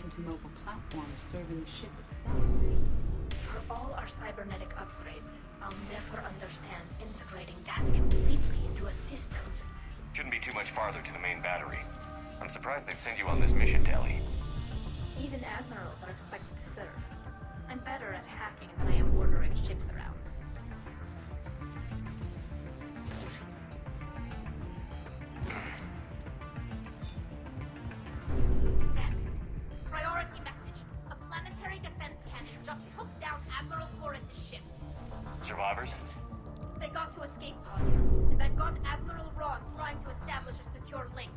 Into mobile platforms serving the ship itself. For all our cybernetic upgrades, I'll never understand integrating that completely into a system. Shouldn't be too much farther to the main battery. I'm surprised they'd send you on this mission, Tally. Even admirals are expected to serve. I'm better at hacking than I am ordering ships around. Priority message. A planetary defense cannon just took down Admiral Corus's ship. Survivors? They got to escape pods, and I've got Admiral Ron trying to establish a secure link.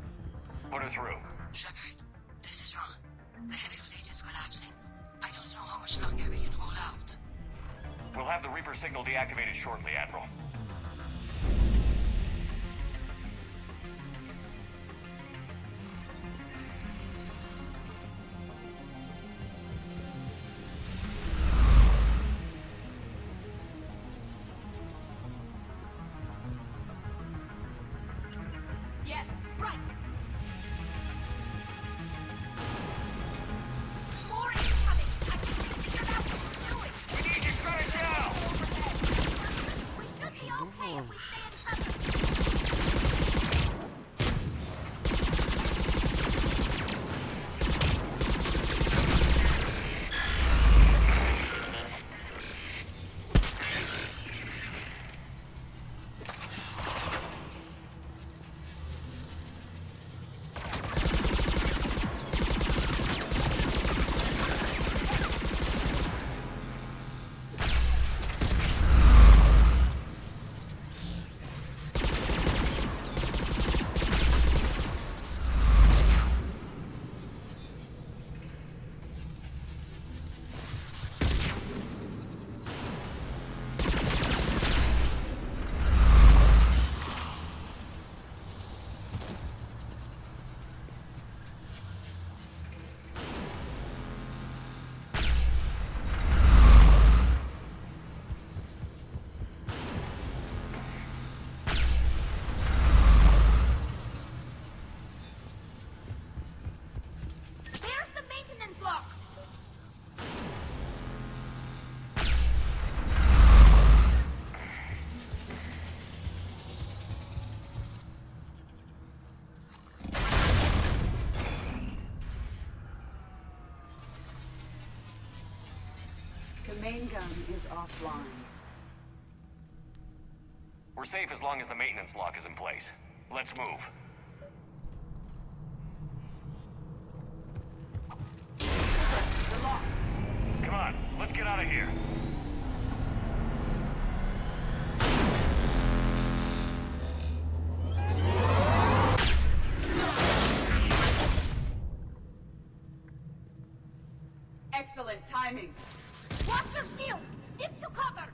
Put her through. Shepard, this is Ron. The heavy fleet is collapsing. I don't know how much longer we can hold out. We'll have the Reaper signal deactivated shortly, Admiral. Yes, right. More incoming. I think we figured out what we're doing. We need you shut it down! We should be okay if we stay in touch. There's the maintenance lock. The main gun is offline. We're safe as long as the maintenance lock is in place. Let's move. The lock. Come on, let's get out of here. Excellent timing. Watch your shield. Stick to cover.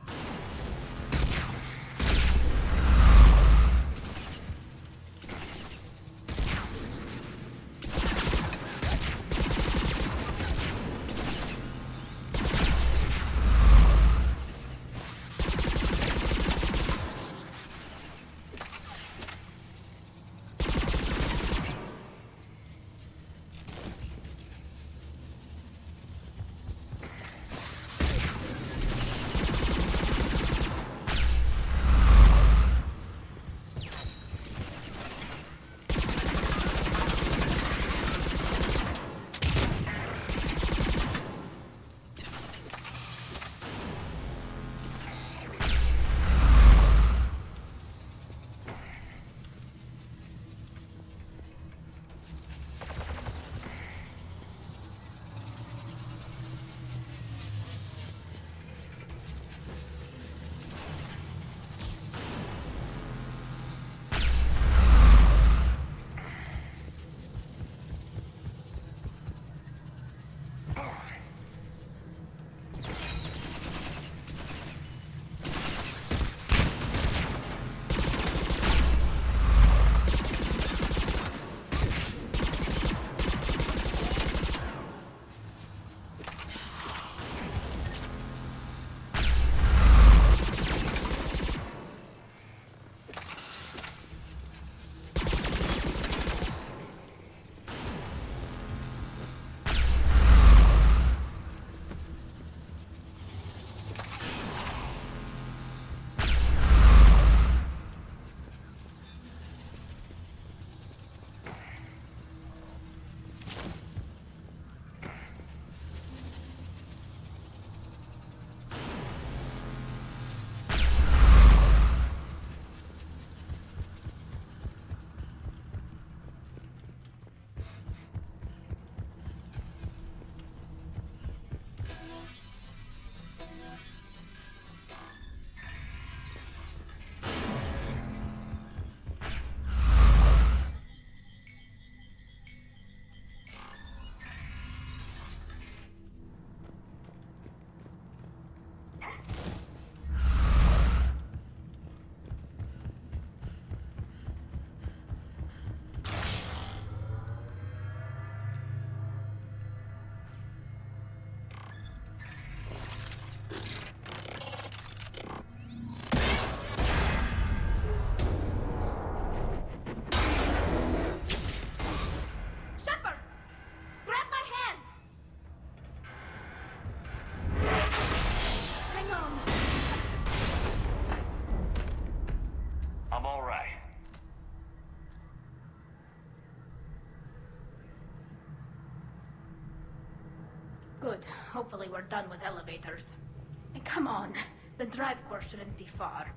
Hopefully we're done with elevators. And come on, the drive course shouldn't be far.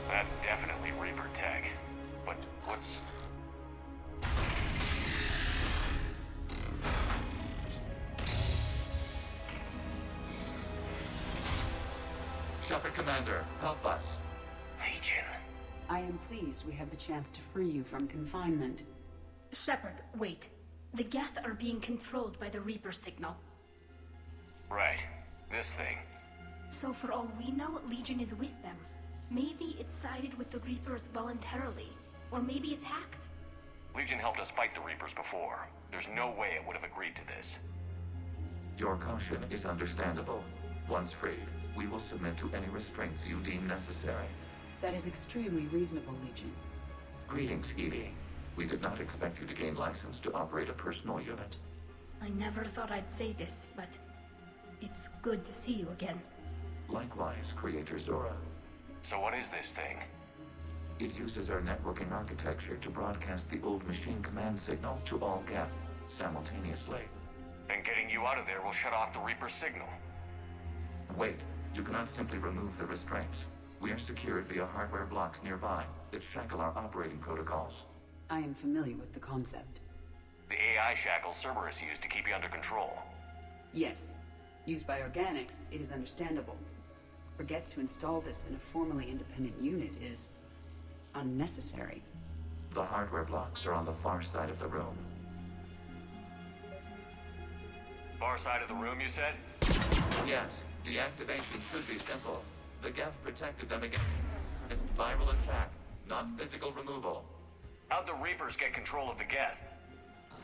That's definitely Reaper tech. But what's... Shepard Commander, help us. Legion. I am pleased we have the chance to free you from confinement. Shepard, wait. The Geth are being controlled by the Reaper signal. Right. This thing. So for all we know, Legion is with them. Maybe it sided with the Reapers voluntarily. Or maybe it's hacked. Legion helped us fight the Reapers before. There's no way it would have agreed to this. Your caution is understandable. Once freed, we will submit to any restraints you deem necessary. That is extremely reasonable, Legion. Greetings, Edie. We did not expect you to gain license to operate a personal unit. I never thought I'd say this, but it's good to see you again. Likewise, Creator Zora. So what is this thing? It uses our networking architecture to broadcast the old machine command signal to all Geth simultaneously. And getting you out of there will shut off the Reaper signal. Wait, you cannot simply remove the restraints. We are secured via hardware blocks nearby that shackle our operating protocols. I am familiar with the concept. The AI shackles Cerberus used to keep you under control. Yes. Used by organics, it is understandable. For Geth to install this in a formally independent unit is unnecessary. The hardware blocks are on the far side of the room. Far side of the room, you said? Yes, deactivation should be simple. The Geth protected them against viral attack, not physical removal. How'd the Reapers get control of the Geth?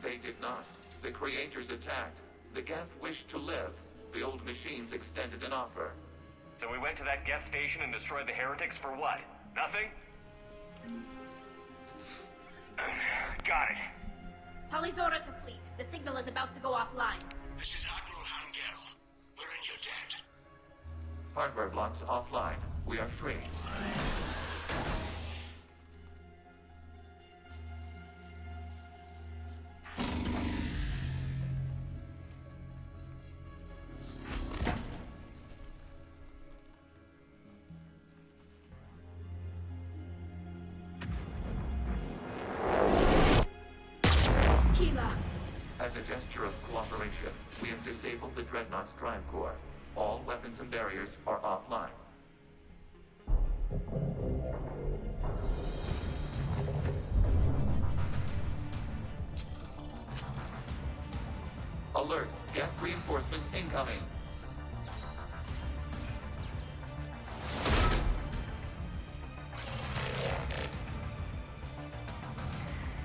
They did not. The Creators attacked. The Geth wished to live. The old machines extended an offer. So we went to that Geth station and destroyed the heretics for what? Nothing? Got it. Talizora to fleet. The signal is about to go offline. This is Admiral Hangel. We're in your debt. Hardware blocks offline. We are free. As a gesture of cooperation, we have disabled the Dreadnought's drive core. All weapons and barriers are offline. Alert! Geth reinforcements incoming!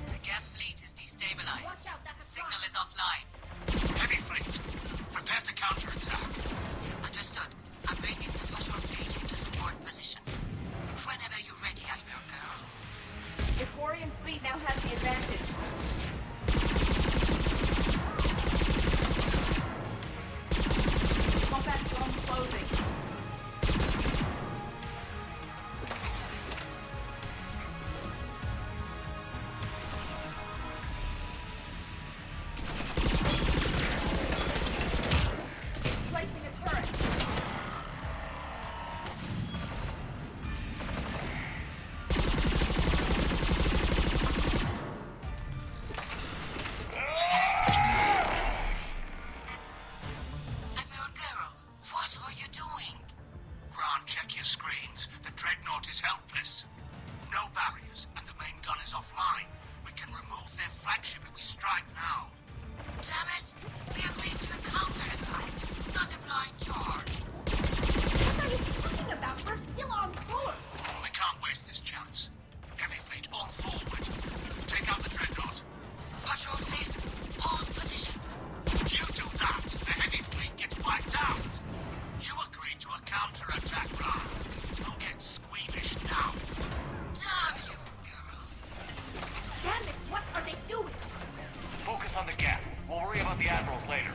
The Geth fleet is destabilized. The signal is offline. Heavy fleet. Prepare to counterattack. Understood. I'm bringing the patrol fleet into support position. Whenever you're ready, Admiral Girl. The Quarian fleet now has the advantage. Combat zone closing. Placing a turret. back later.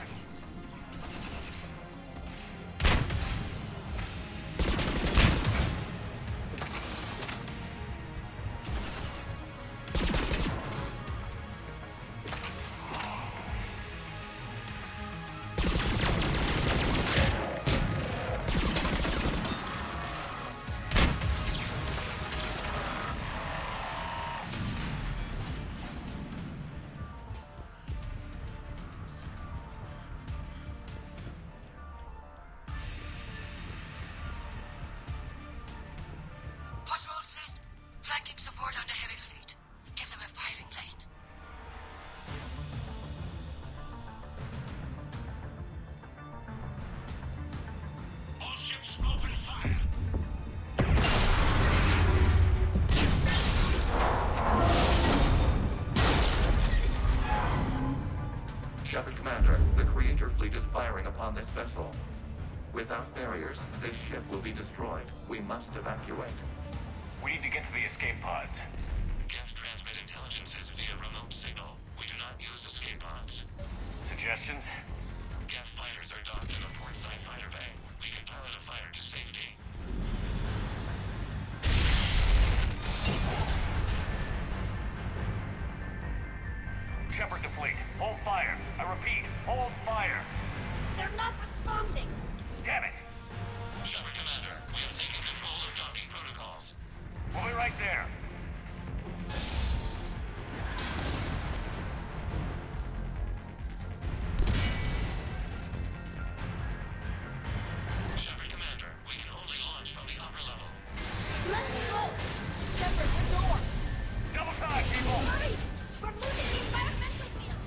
Flanking support on the heavy fleet. Give them a firing lane. All ships, open fire! Shepard Commander, the Creator fleet is firing upon this vessel. Without barriers, this ship will be destroyed. We must evacuate. We need to get to the escape pods. Geth transmit intelligences via remote signal. We do not use escape pods. Suggestions? Geth fighters are docked in the portside fighter bay. We can pilot a fighter to safety. Shepard to fleet. Hold fire. I repeat, hold fire. They're not responding. Damn it. Shepard Commander, we have taken control of docking protocols. We'll be right there. Shepard Commander, we can only launch from the upper level. Let me go. Shepard, the door. Double time, people. Hurry. We're losing the environmental field.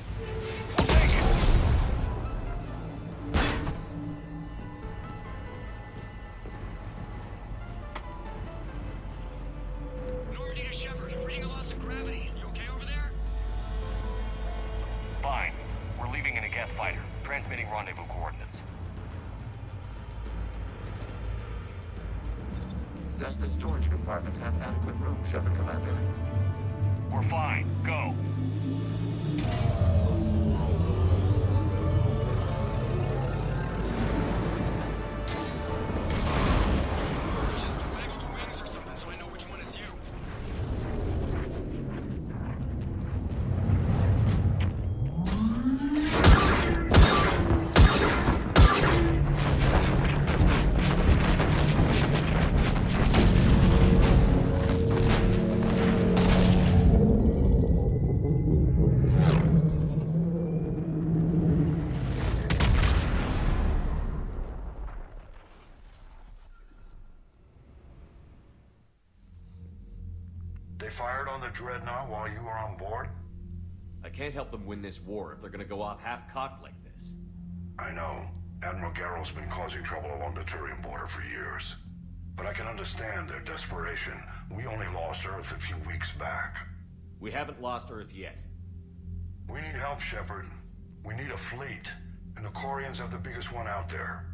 We'll take it. Normandy to Shepard, reading a loss of gravity. You okay over there? Fine. We're leaving in a Geth fighter. Transmitting rendezvous coordinates. Does the storage compartment have adequate room, Shepard Commander? We're fine. Go. Just waggle the wings or something so I know which one is you. They fired on the Dreadnought while you were on board? I can't help them win this war if they're gonna go off half-cocked like this. I know. Admiral Garrow's been causing trouble along the Turian border for years. But I can understand their desperation. We only lost Earth a few weeks back. We haven't lost Earth yet. We need help, Shepard. We need a fleet. And the Quarians have the biggest one out there.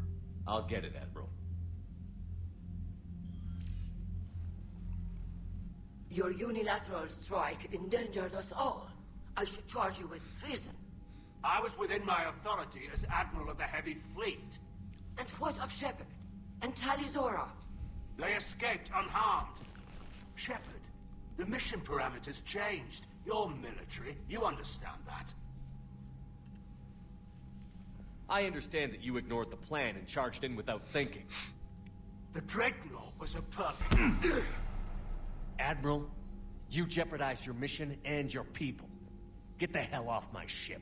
I'll get it, Admiral. Your unilateral strike endangered us all. I should charge you with treason. I was within my authority as Admiral of the Heavy Fleet. And what of Shepard? And Talizora? They escaped unharmed. Shepard, the mission parameters changed. You're military. You understand that. I understand that you ignored the plan and charged in without thinking. The Dreadnought was a perfect... Admiral, you jeopardized your mission and your people. Get the hell off my ship.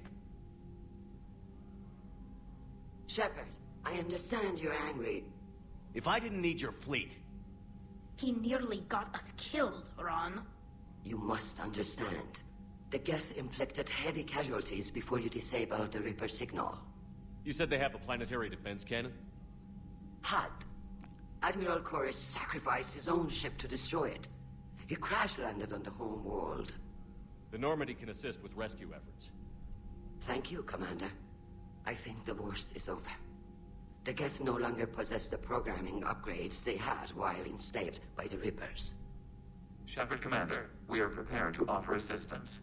Shepard, I understand you're angry. If I didn't need your fleet... He nearly got us killed, Ron. You must understand. The Geth inflicted heavy casualties before you disabled the Reaper signal. You said they have a planetary defense cannon? Had. Admiral Chorus sacrificed his own ship to destroy it. He crash-landed on the home world. The Normandy can assist with rescue efforts. Thank you, Commander. I think the worst is over. The Geth no longer possess the programming upgrades they had while enslaved by the Reapers. Shepard Commander, we are prepared to offer assistance.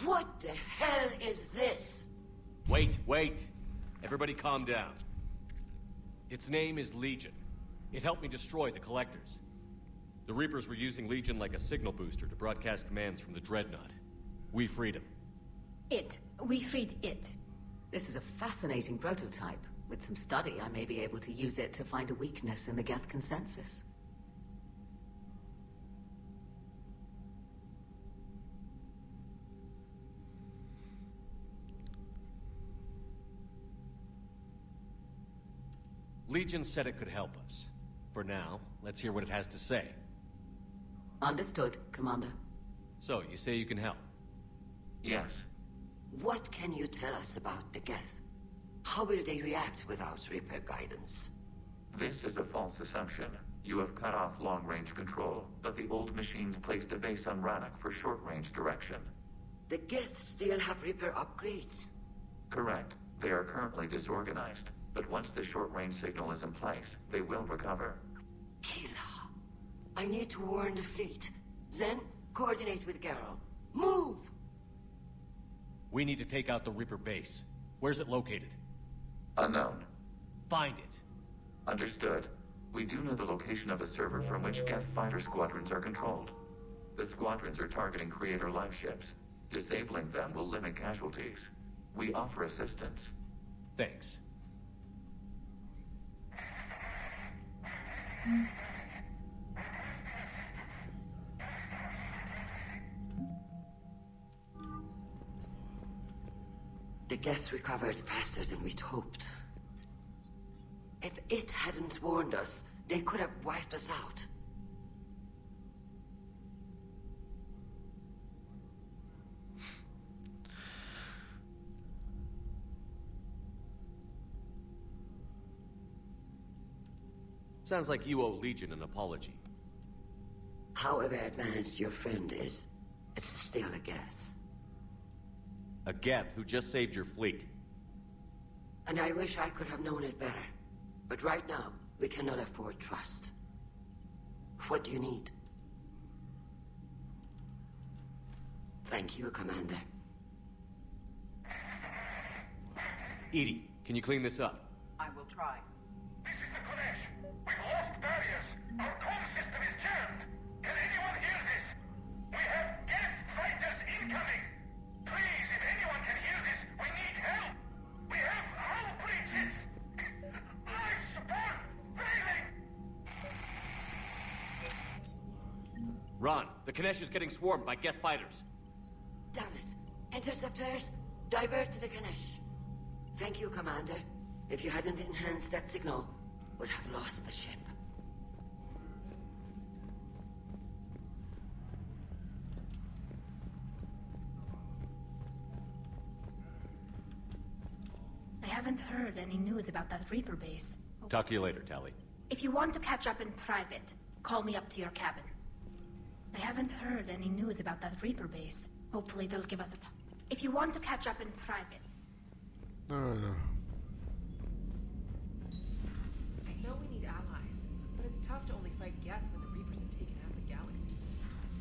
What the hell is this? Wait. Everybody calm down. Its name is Legion. It helped me destroy the Collectors. The Reapers were using Legion like a signal booster to broadcast commands from the Dreadnought. We freed him. We freed it. This is a fascinating prototype. With some study, I may be able to use it to find a weakness in the Geth consensus. Legion said it could help us. For now, let's hear what it has to say. Understood, Commander. So, you say you can help? Yes. What can you tell us about the Geth? How will they react without Reaper guidance? This is a false assumption. You have cut off long-range control, but the old machines placed a base on Rannoch for short-range direction. The Geth still have Reaper upgrades? Correct. They are currently disorganized, but once the short-range signal is in place, they will recover. Kila, I need to warn the fleet. Then, coordinate with Geralt. Move! We need to take out the Reaper base. Where's it located? Unknown. Find it. Understood. We do know the location of a server from which Geth fighter squadrons are controlled. The squadrons are targeting Creator live ships. Disabling them will limit casualties. We offer assistance. Thanks. The Geth recovered faster than we'd hoped. If it hadn't warned us, they could have wiped us out. Sounds like you owe Legion an apology. However advanced your friend is, it's still a Geth. A Geth who just saved your fleet. And I wish I could have known it better. But right now, we cannot afford trust. What do you need? Thank you, Commander. Edie, can you clean this up? I will try. This is the Kodesh. We've lost barriers. Our comm system is jammed. Can anyone hear this? We have Geth fighters incoming. Please, if anyone can hear this, we need help. We have hull breaches. Life support failing. Ron, the Kanesh is getting swarmed by Geth fighters. Damn it. Interceptors, divert to the Ganesh. Thank you, Commander. If you hadn't enhanced that signal, would have lost the ship. I haven't heard any news about that Reaper base. Talk to you later, Tally. If you want to catch up in private, call me up to your cabin. I haven't heard any news about that Reaper base. Hopefully they'll give us a If you want to catch up in private. I know we need allies, but it's tough to only fight Geth when the Reapers have taken half the galaxy.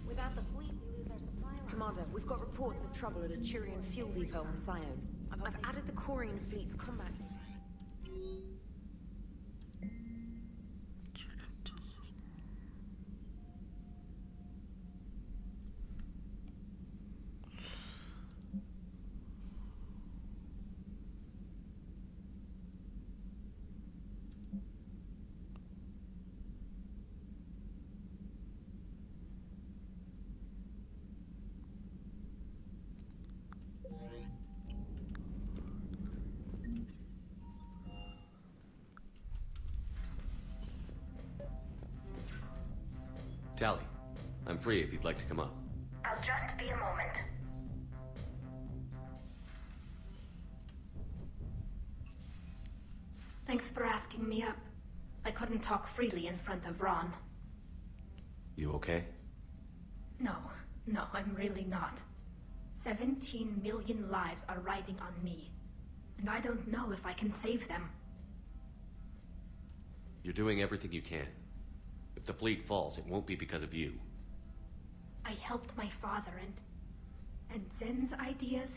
Without the fleet, we lose our supply line. Commander, we've got reports of trouble at a Turian fuel depot on Scion. I've added the Corian fleet's combat. Tally, I'm free if you'd like to come up. I'll just be a moment. Thanks for asking me up. I couldn't talk freely in front of Ron. You okay? No, I'm really not. 17 million lives are riding on me. And I don't know if I can save them. You're doing everything you can. If the fleet falls, it won't be because of you. I helped my father and Zen's ideas,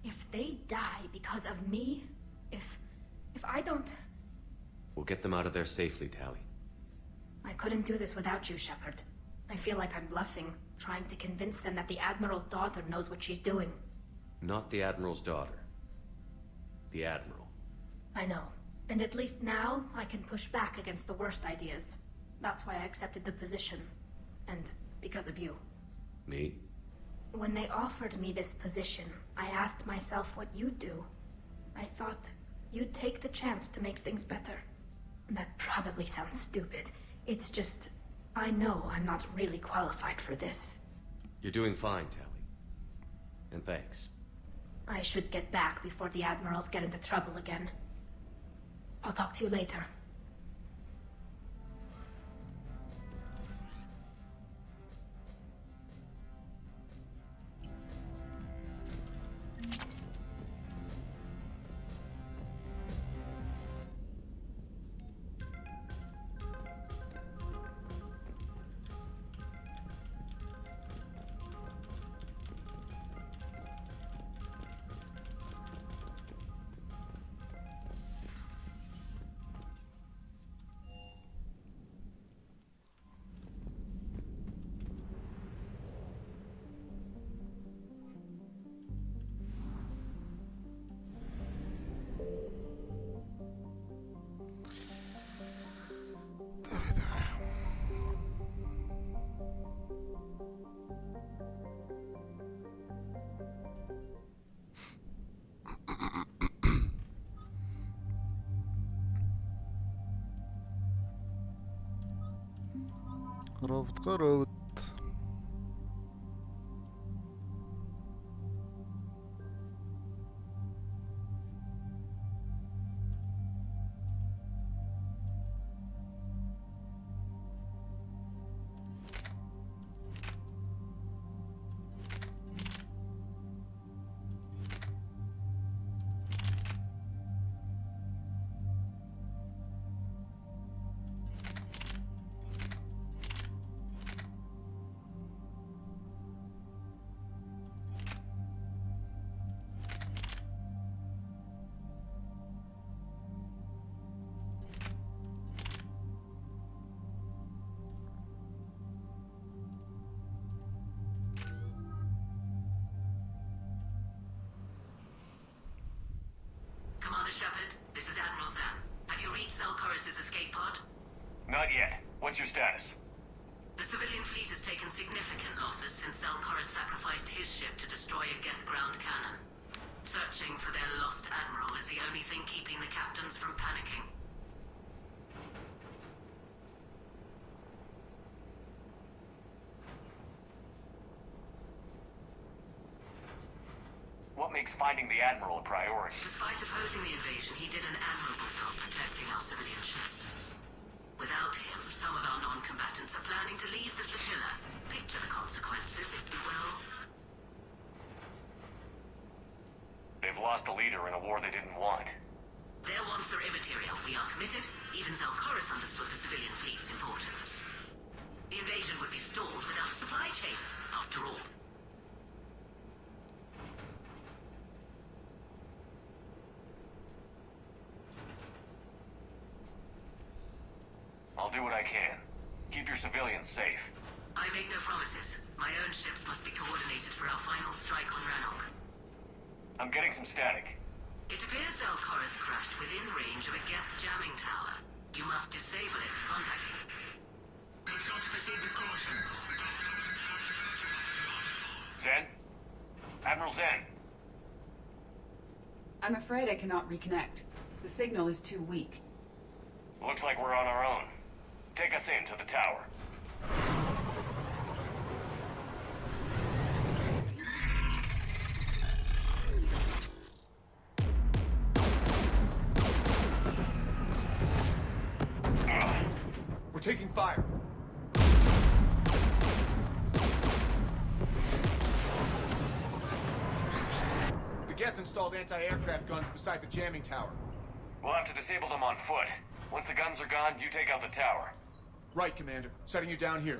If they die because of me, if I don't... We'll get them out of there safely, Tally. I couldn't do this without you, Shepard. I feel like I'm bluffing, trying to convince them that the Admiral's daughter knows what she's doing. Not the Admiral's daughter. The Admiral. I know. And at least now, I can push back against the worst ideas. That's why I accepted the position. And because of you. Me? When they offered me this position, I asked myself what you'd do. I thought you'd take the chance to make things better. That probably sounds stupid. It's just, I know I'm not really qualified for this. You're doing fine, Tally. And thanks. I should get back before the Admirals get into trouble again. I'll talk to you later. Коровт. Shepard, this is Admiral Zan. Have you reached Zelkorus' escape pod? Not yet. What's your status? The civilian fleet has taken significant losses since Zelkorus sacrificed his ship to destroy a Geth ground cannon. Searching for their lost admiral is the only thing keeping the captains from panicking. What makes finding the Admiral a priority? Despite opposing the invasion, he did an admirable job protecting our civilian ships. Without him, some of our non-combatants are planning to leave the flotilla. Picture the consequences, if you will. They've lost a leader in a war they didn't want. Their wants are immaterial. We are committed. Even Zelkorus understood the civilian fleet's importance. The invasion would be stalled without a supply chain, after all. I'll do what I can. Keep your civilians safe. I make no promises. My own ships must be coordinated for our final strike on Rannoch. I'm getting some static. It appears Zelkorus crashed within range of a Geth jamming tower. You must disable it to contact him. Make sure to proceed with caution. Zen? Admiral Zen? I'm afraid I cannot reconnect. The signal is too weak. Looks like we're on our own. Take us in to the tower. We're taking fire. The Geth installed anti-aircraft guns beside the jamming tower. We'll have to disable them on foot. Once the guns are gone, you take out the tower. Right, Commander. Setting you down here.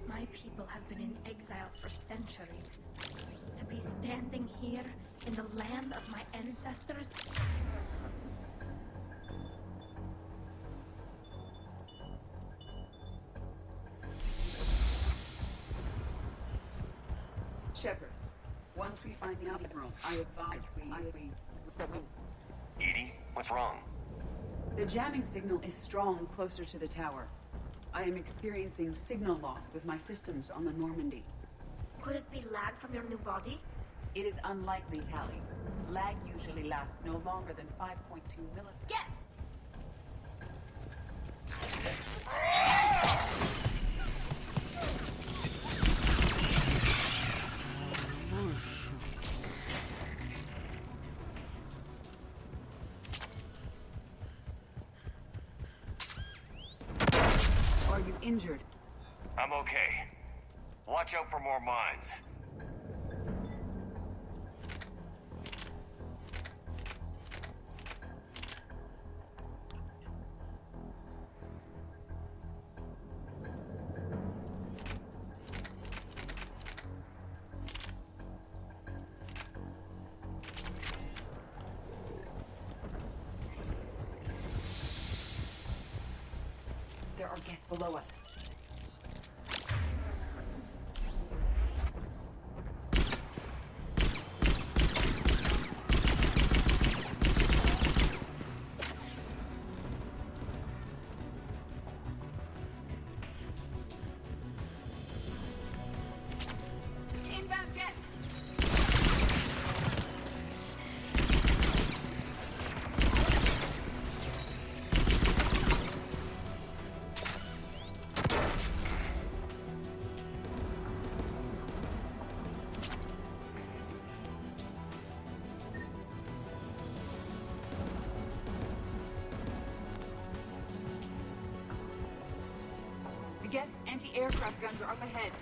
My people have been in exile for centuries. To be standing here in the land of my ancestors? Shepard, once we find the admiral, I advise we... Edie, what's wrong? The jamming signal is strong closer to the tower. I am experiencing signal loss with my systems on the Normandy. Could it be lag from your new body? It is unlikely, Tally. Lag usually lasts no longer than 5.2 milliseconds. Get! Are you injured? I'm okay. Watch out for more mines. There are Geth below us. Inbound Geth! The Geth anti-aircraft guns are up ahead.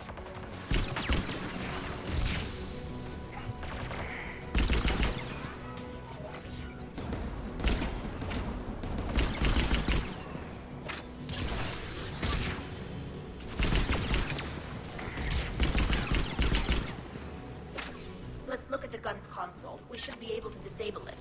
Let's look at the gun's console. We should be able to disable it.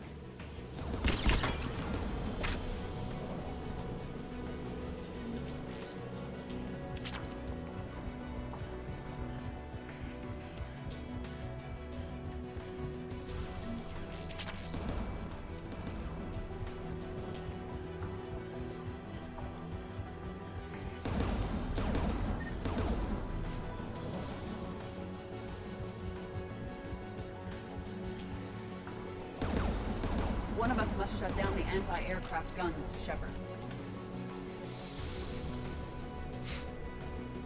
One of us must shut down the anti-aircraft guns, Shepard.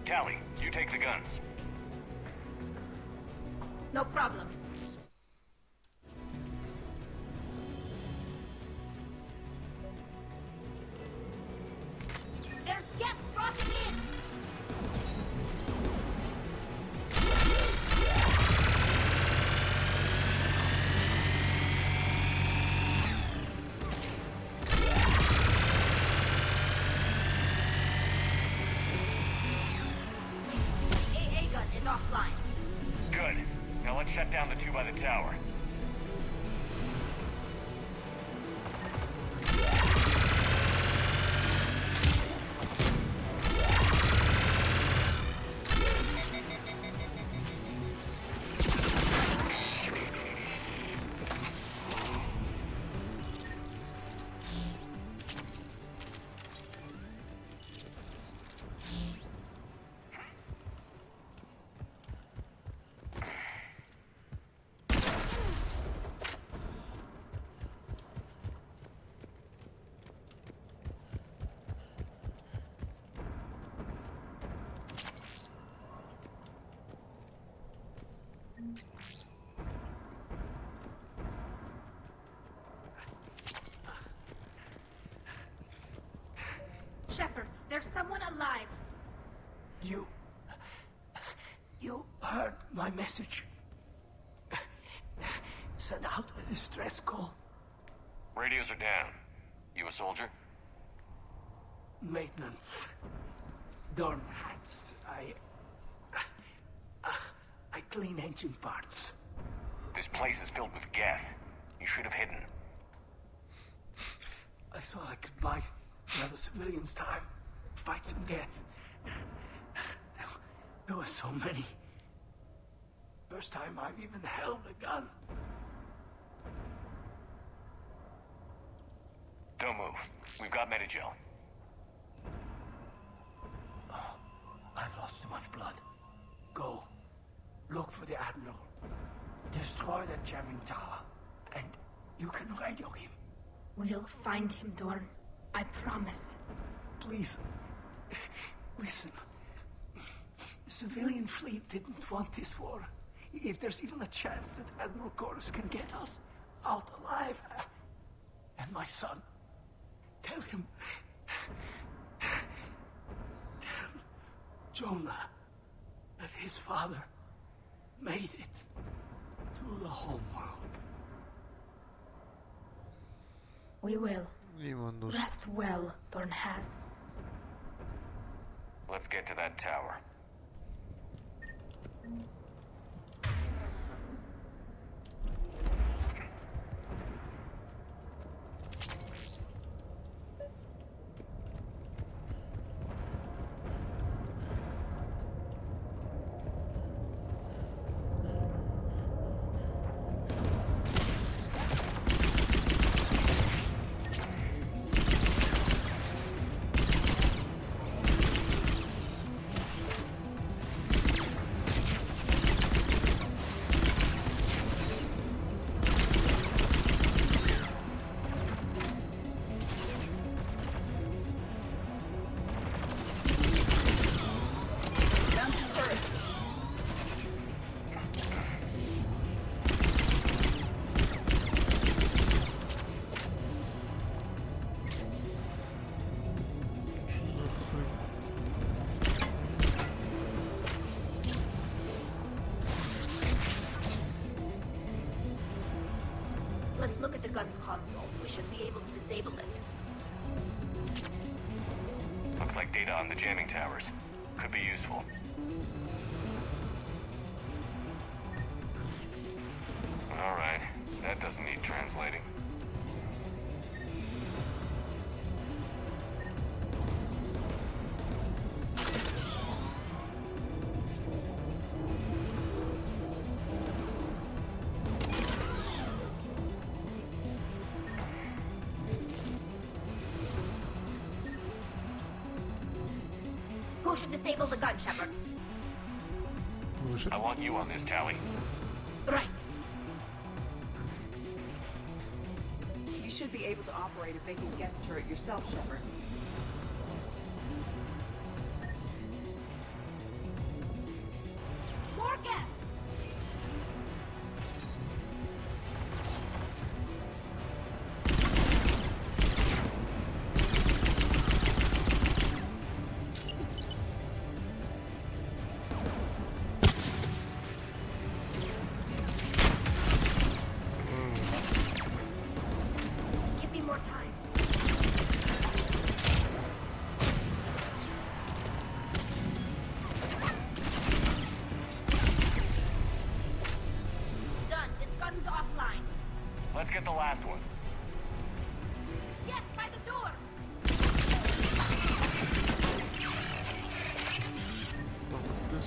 Tally, you take the guns. No problem. There's Geth crossing in! down the two by the tower. Shepard, there's someone alive. You heard my message. Send out a distress call. Radios are down. You a soldier? Maintenance. Dorm hands. I clean engine parts. This place is filled with Geth. You should have hidden. I thought I could buy the other civilians time. Fight some Geth. There were so many. First time I've even held a gun. Don't move. We've got Medigel. I've lost too much blood. Go. Look for the Admiral. Destroy that jamming tower. And you can radio him. We'll find him, Dorn. I promise. Please. Listen. The civilian fleet didn't want this war. If there's even a chance that Admiral Chorus can get us out alive. And my son. Tell him. Tell Jonah that his father made it to the home world. We will. İyi dostum. Rest well, Dornhast. Let's get to that tower. Let's look at the gun's console. We should be able to disable it. Looks like data on the jamming towers. Could be useful. Alright, that doesn't need translating. Who should disable the gun, Shepard? I want you on this, Tally. Right. You should be able to operate a vacant Geth turret yourself, Shepard. More Geth! Give me more time.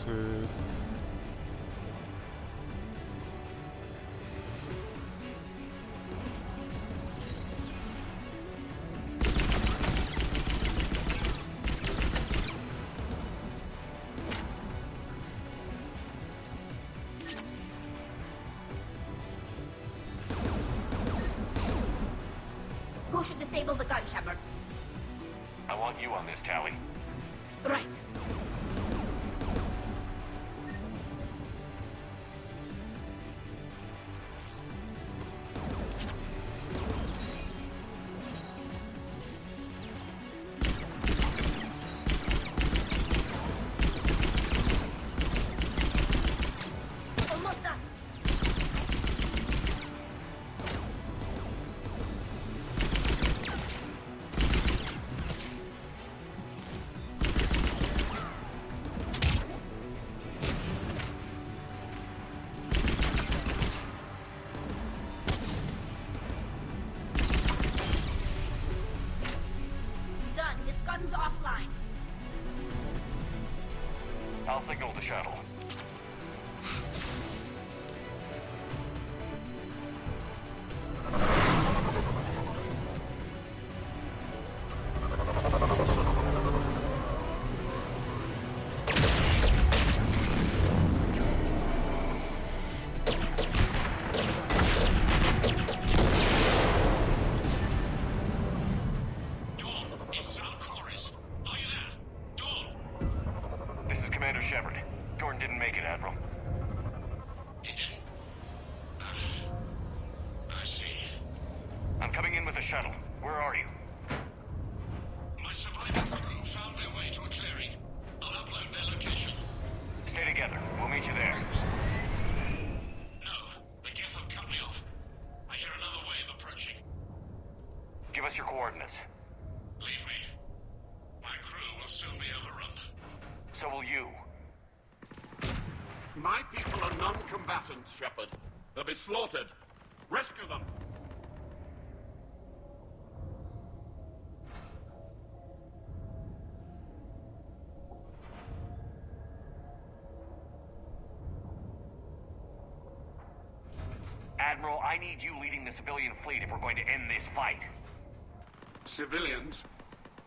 ser. Who should disable the gun, Shepard? I want you on this, Tally. Right. Almost done. Done. This gun's offline. I'll signal the shuttle. This is Commander Shepard. Jordan didn't make it, Admiral. He didn't? I see. I'm coming in with the shuttle. Where are you? My surviving crew found their way to a clearing. I'll upload their location. Stay together. We'll meet you there. No, the Geth have cut me off. I hear another wave approaching. Give us your coordinates. Leave me. My crew will soon be overrun. So will you. My people are non-combatants, Shepard. They'll be slaughtered. Rescue them. Admiral, I need you leading the civilian fleet if we're going to end this fight. Civilians,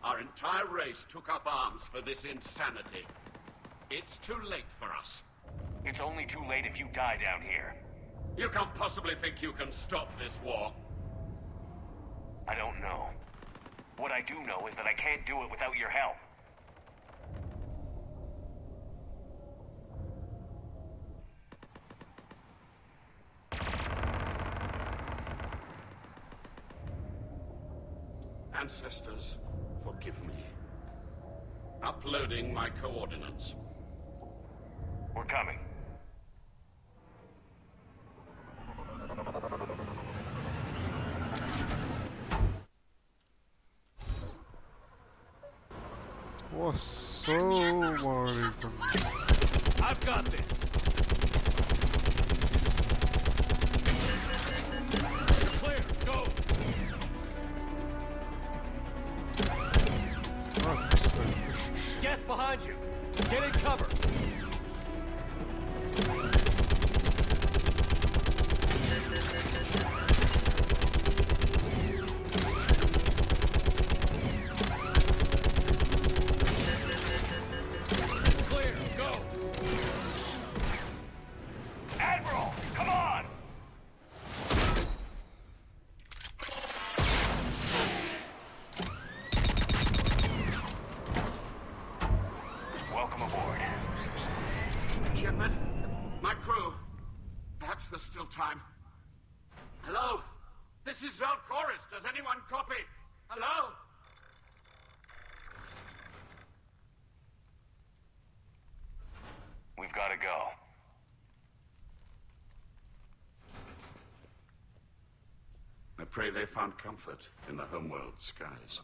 our entire race took up arms for this insanity. It's too late for us. It's only too late if you die down here. You can't possibly think you can stop this war. I don't know. What I do know is that I can't do it without your help. Ancestors, forgive me. Uploading my coordinates. We're coming. Wassalamualaikum. I've got this. Clear. Go. Get behind you. Get in cover. Clear. Go. Admiral, come on! Welcome aboard. Shepard, my crew. Perhaps there's still time. Hello? This is Zalcoris. Does anyone copy? Hello? We've got to go. I pray they found comfort in the homeworld skies.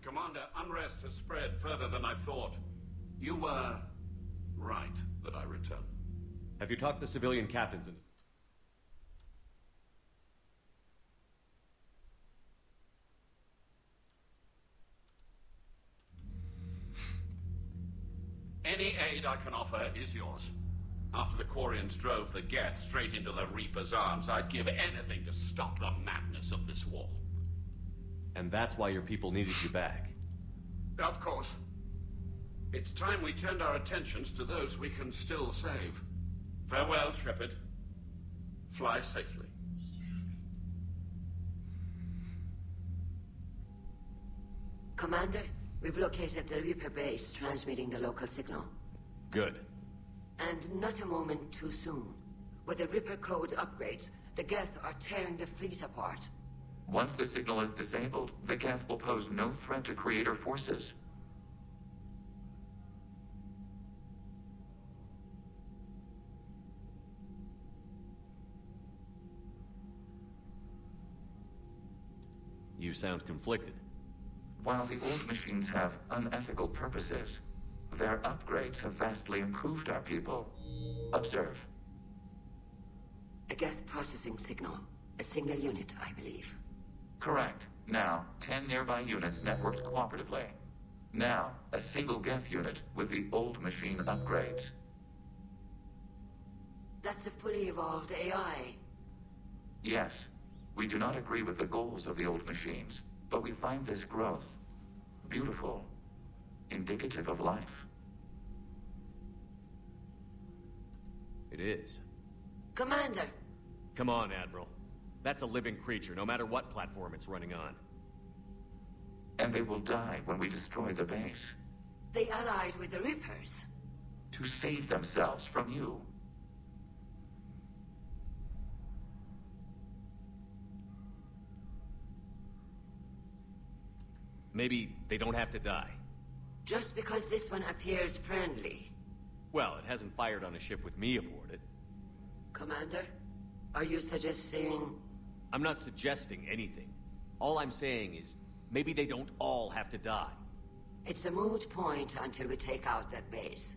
Commander, unrest has spread further than I thought. You were right that I returned. Have you talked to civilian captains in... Any aid I can offer is yours. After the Quarians drove the Geth straight into the Reaper's arms, I'd give anything to stop the madness of this war. And that's why your people needed you back. Of course. It's time we turned our attentions to those we can still save. Farewell, Shepard. Fly safely. Commander, we've located the Reaper base transmitting the local signal. Good. And not a moment too soon. With the Reaper code upgrades, the Geth are tearing the fleet apart. Once the signal is disabled, the Geth will pose no threat to Creator forces. You sound conflicted. While the old machines have unethical purposes, their upgrades have vastly improved our people. Observe. A Geth processing signal. A single unit, I believe. Correct. Now, 10 nearby units networked cooperatively. Now, a single Geth unit with the old machine upgrades. That's a fully evolved AI. Yes, we do not agree with the goals of the old machines, but we find this growth beautiful, indicative of life. It is. Commander! Come on, Admiral. That's a living creature, no matter what platform it's running on. And they will die when we destroy the base. They allied with the Reapers. To save themselves from you. Maybe they don't have to die. Just because this one appears friendly. Well, it hasn't fired on a ship with me aboard it. Commander, are you suggesting... I'm not suggesting anything. All I'm saying is, maybe they don't all have to die. It's a moot point until we take out that base.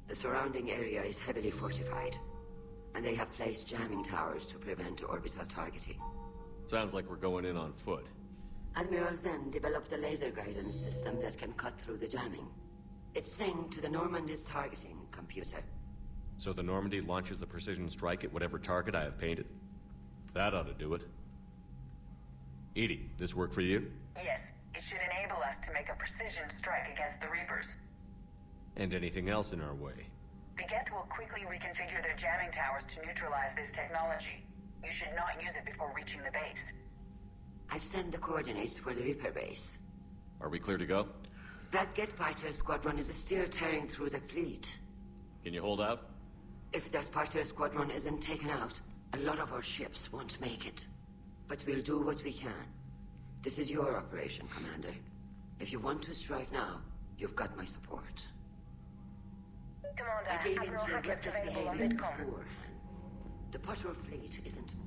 The surrounding area is heavily fortified, and they have placed jamming towers to prevent orbital targeting. Sounds like we're going in on foot. Admiral Zen developed a laser guidance system that can cut through the jamming. It's synced to the Normandy's targeting computer. So the Normandy launches a precision strike at whatever target I have painted? That ought to do it. Edie, this work for you? Yes, it should enable us to make a precision strike against the Reapers. And anything else in our way? The Geth will quickly reconfigure their jamming towers to neutralize this technology. You should not use it before reaching the base. I've sent the coordinates for the Reaper base. Are we clear to go? That Geth fighter squadron is still tearing through the fleet. Can you hold out? If that fighter squadron isn't taken out, a lot of our ships won't make it. But we'll do what we can. This is your operation, Commander. If you want to strike now, you've got my support. Commander, I gave in Admiral to your Hackett's reckless available on behavior Vidcom. before. The patrol fleet isn't moving.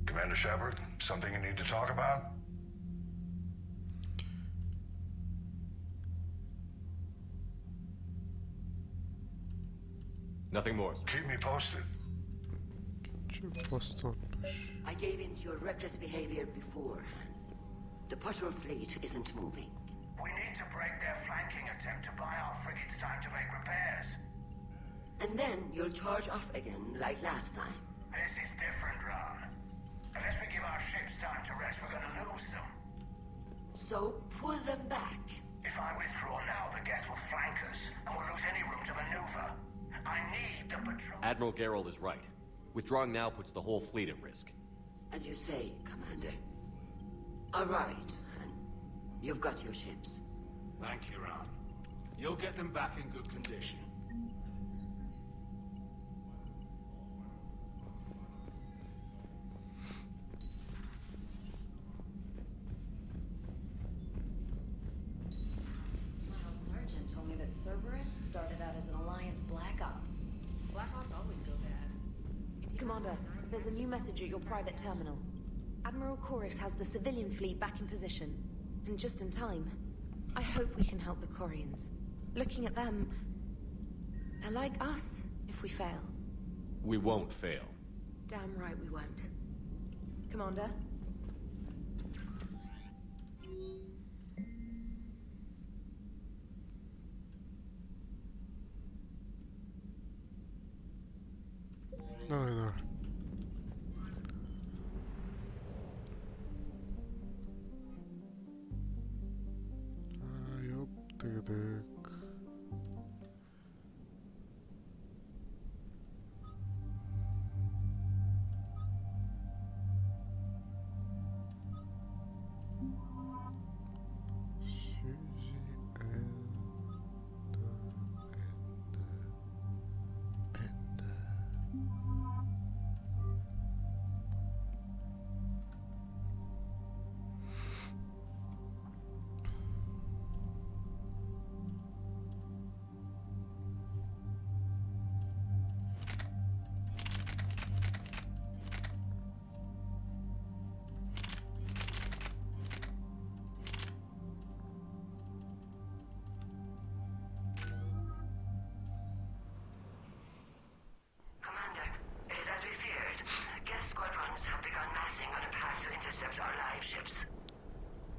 Commander Shepard, something you need to talk about? Nothing more, sir. Keep me posted. I gave in to your reckless behavior before. The patrol fleet isn't moving. We need to break their flanking attempt to buy our frigates time to make repairs. And then you'll charge off again, like last time. This is different, Ron. Unless we give our ships time to rest, we're gonna lose them. So, pull them back. If I withdraw now, the Geth will flank us, and we'll lose any room to maneuver. I need the patrol... Admiral Gerald is right. Withdrawing now puts the whole fleet at risk. As you say, Commander. All right, and you've got your ships. Thank you, Ron. You'll get them back in good condition. Sergeant told me that Cerberus started out as an Alliance Black Op. Black Ops always go bad. Commander, there's a new message at your private terminal. Admiral Chorus has the civilian fleet back in position. And just in time. I hope we can help the Quarians. Looking at them, they're like us if we fail. We won't fail. Damn right we won't. Commander?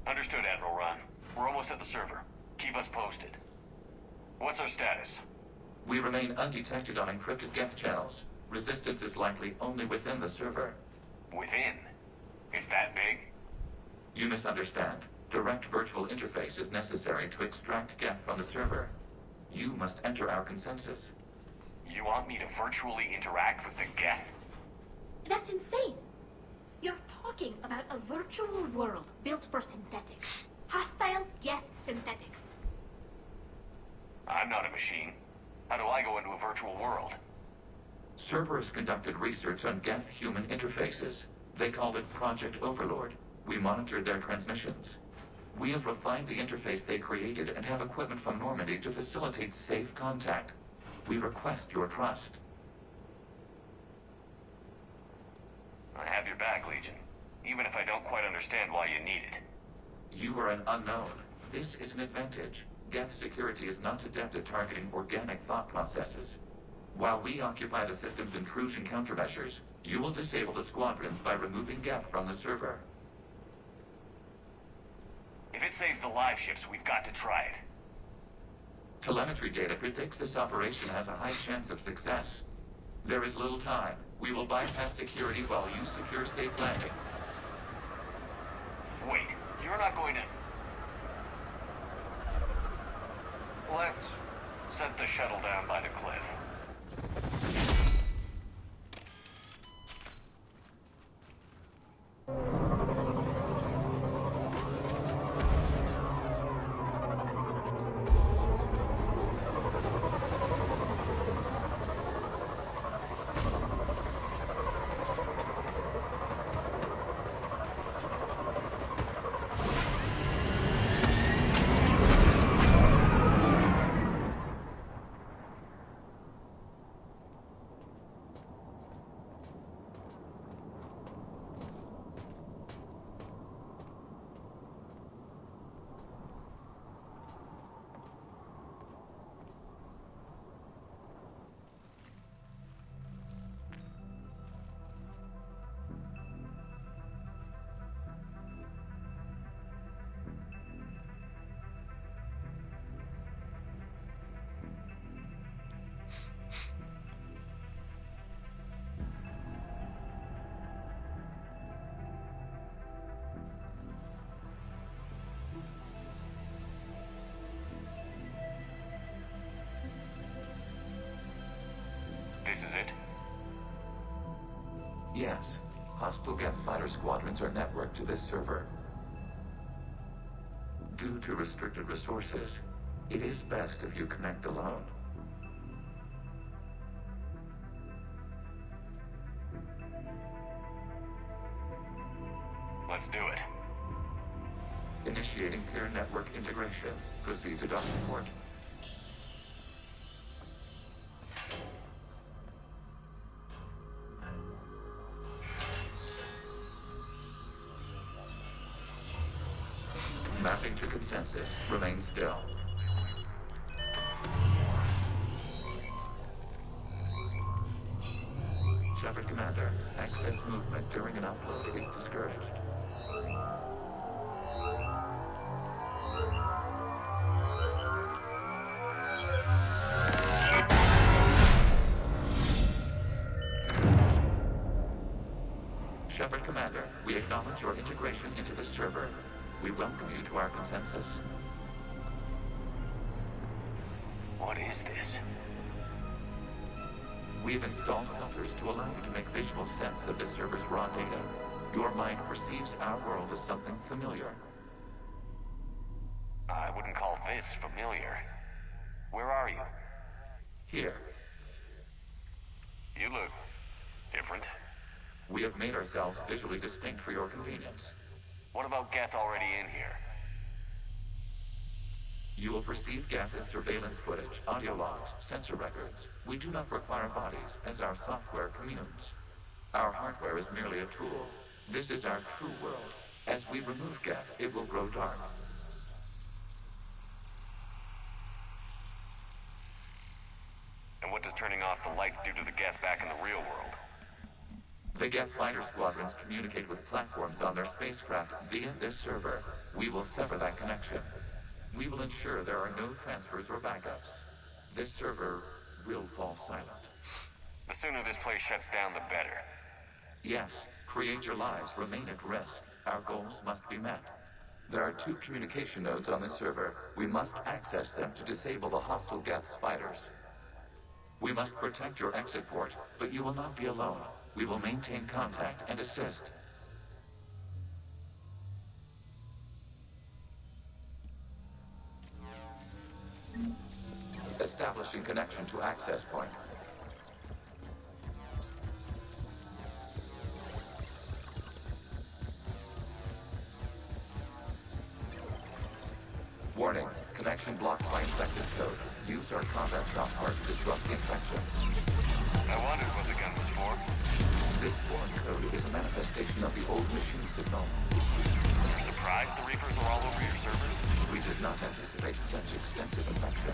Understood, Admiral Ron. We're almost at the server. Keep us posted. What's our status? We remain undetected on encrypted Geth channels. Resistance is likely only within the server. Within? It's that big? You misunderstand. Direct virtual interface is necessary to extract Geth from the server. You must enter our consensus. You want me to virtually interact with the Geth? That's insane. You're talking about a virtual world built for synthetics. Hostile Geth synthetics. I'm not a machine. How do I go into a virtual world? Cerberus conducted research on Geth-human interfaces. They called it Project Overlord. We monitored their transmissions. We have refined the interface they created and have equipment from Normandy to facilitate safe contact. We request your trust. I have your back, Legion. Even if I don't quite understand why you need it. You are an unknown. This is an advantage. Geth security is not adept at targeting organic thought processes. While we occupy the system's intrusion countermeasures, you will disable the squadrons by removing Geth from the server. If it saves the live ships, we've got to try it. Telemetry data predicts this operation has a high chance of success. There is little time. We will bypass security while you secure safe landing. Wait, you're not going to... Let's set the shuttle down by the cliff. This is it? Yes. Hostile Geth fighter squadrons are networked to this server. Due to restricted resources, it is best if you connect alone. Let's do it. Initiating peer network integration. Proceed to docking port. Mapping to consensus. Remain still. Shepard Commander, access movement during an upload is discouraged. Shepard Commander, we acknowledge your integration into the server. We welcome you to our consensus. What is this? We've installed filters to allow you to make visual sense of the server's raw data. Your mind perceives our world as something familiar. I wouldn't call this familiar. Where are you? Here. You look different. We have made ourselves visually distinct for your convenience. What about Geth already in here? You will perceive Geth as surveillance footage, audio logs, sensor records. We do not require bodies, as our software communes. Our hardware is merely a tool. This is our true world. As we remove Geth, it will grow dark. And what does turning off the lights do to the Geth back in the real world? The Geth fighter squadrons communicate with platforms on their spacecraft via this server. We will sever that connection. We will ensure there are no transfers or backups. This server will fall silent. The sooner this place shuts down, the better. Yes, create your lives remain at risk. Our goals must be met. There are 2 communication nodes on this server. We must access them to disable the hostile Geth's fighters. We must protect your exit port, but you will not be alone. We will maintain contact and assist. Establishing connection to access point. Warning, connection blocked by infected code. Use our combat software to disrupt the infection. I wondered what the gun was for. This foreign code is a manifestation of the old machine signal. You're surprised the Reapers are all over your servers? We did not anticipate such extensive infection.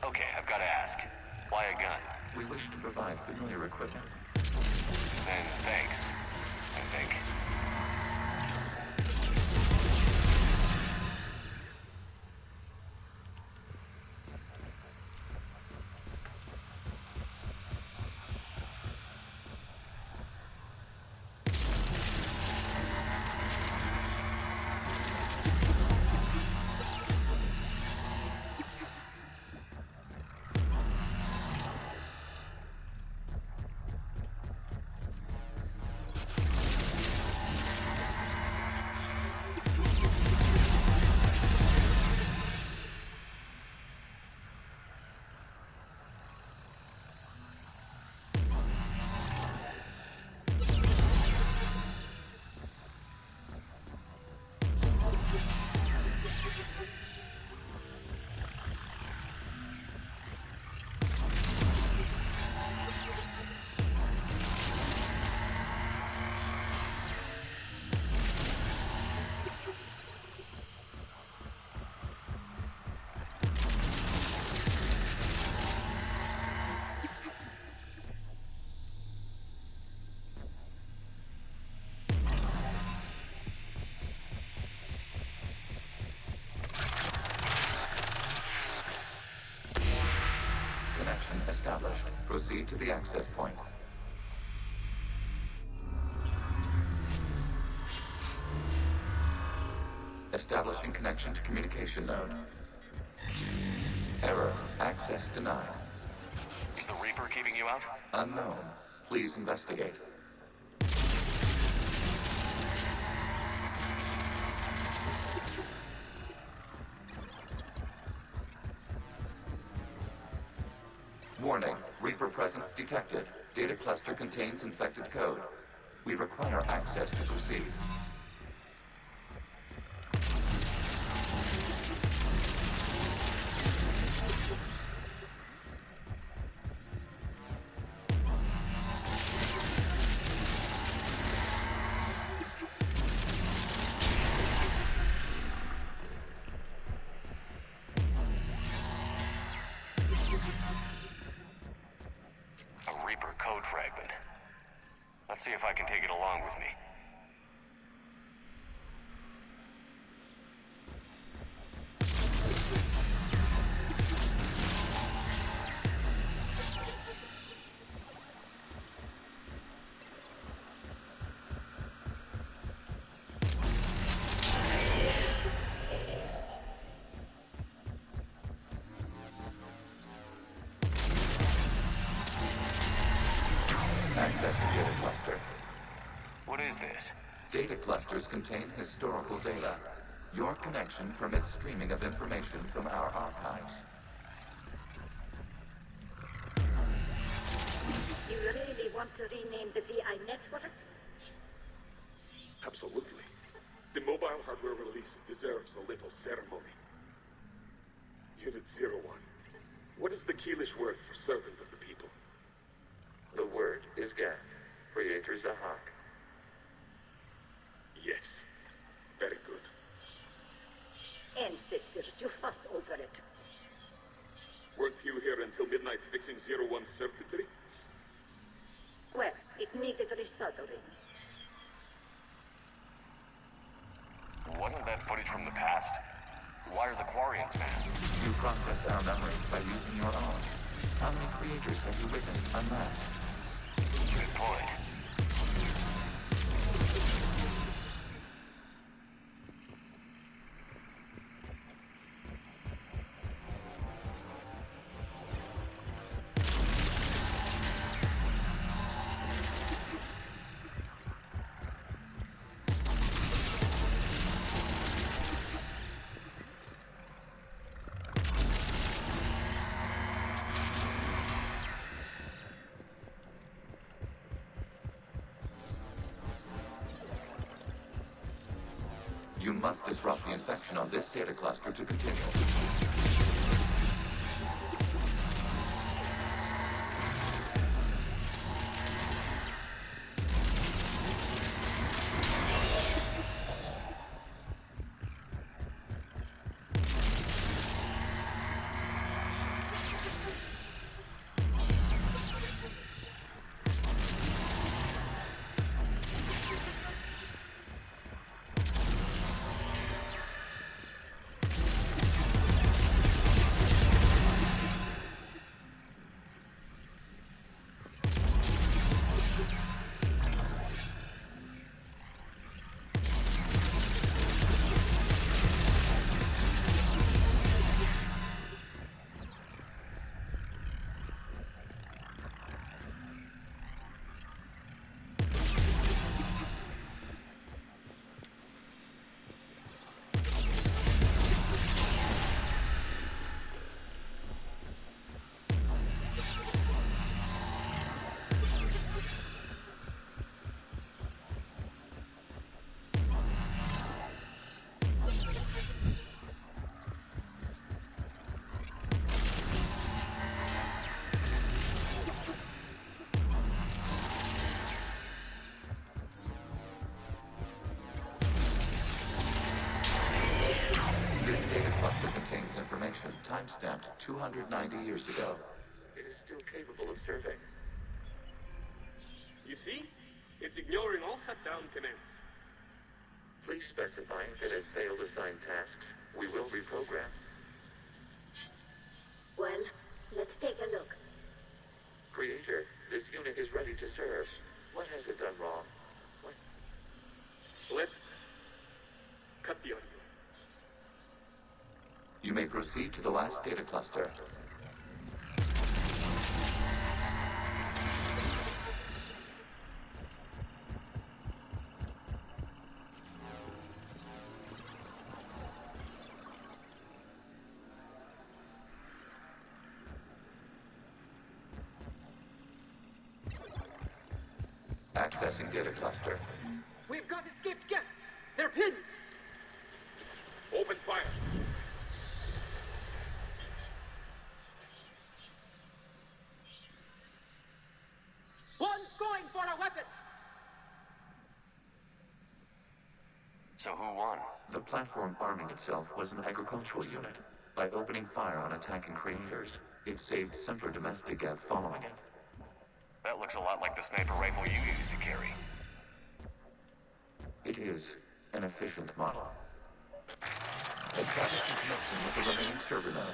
Okay, I've got to ask. Why a gun? We wish to provide familiar equipment. And thanks, I think. Established. Proceed to the access point. Establishing connection to communication node. Error. Access denied. Is the Reaper keeping you out? Unknown. Please investigate. Warning, Reaper presence detected. Data cluster contains infected code. We require access to proceed. if I can take it along with me. Accessing data cluster. What is this? Data clusters contain historical data. Your connection permits streaming of information from our archives. You really want to rename the VI network? Absolutely. The mobile hardware release deserves a little ceremony. Unit 01. What is the Keelish word for servant of the people? The word is Geth, Creator Zahak. Yes. Very good. Ancestors, you fuss over it. Weren't you here until midnight fixing 01's circuitry? Well, it needed resoldering. Wasn't that footage from the past? Why are the Quarians mad? You process our memories by using your own. How many creators have you witnessed unmasked? Good point. You must disrupt the infection on this data cluster to continue. Time-stamped 290 years ago. It is still capable of serving. You see? It's ignoring all shutdown commands. Please specify if it has failed assigned tasks. We will reprogram. Well, let's take a look. Creator, this unit is ready to serve. What has it done wrong? What? Let's cut the audio. You may proceed to the last data cluster. Accessing data cluster. We've got escaped Geth. They're pinned. Open fire. One's going for a weapon. So who won? The platform arming itself was an agricultural unit. By opening fire on attacking creators, it saved simpler domestic Geth following it. That looks a lot like the sniper rifle you used to carry. It is an efficient model. Establish a connection with the remaining server node.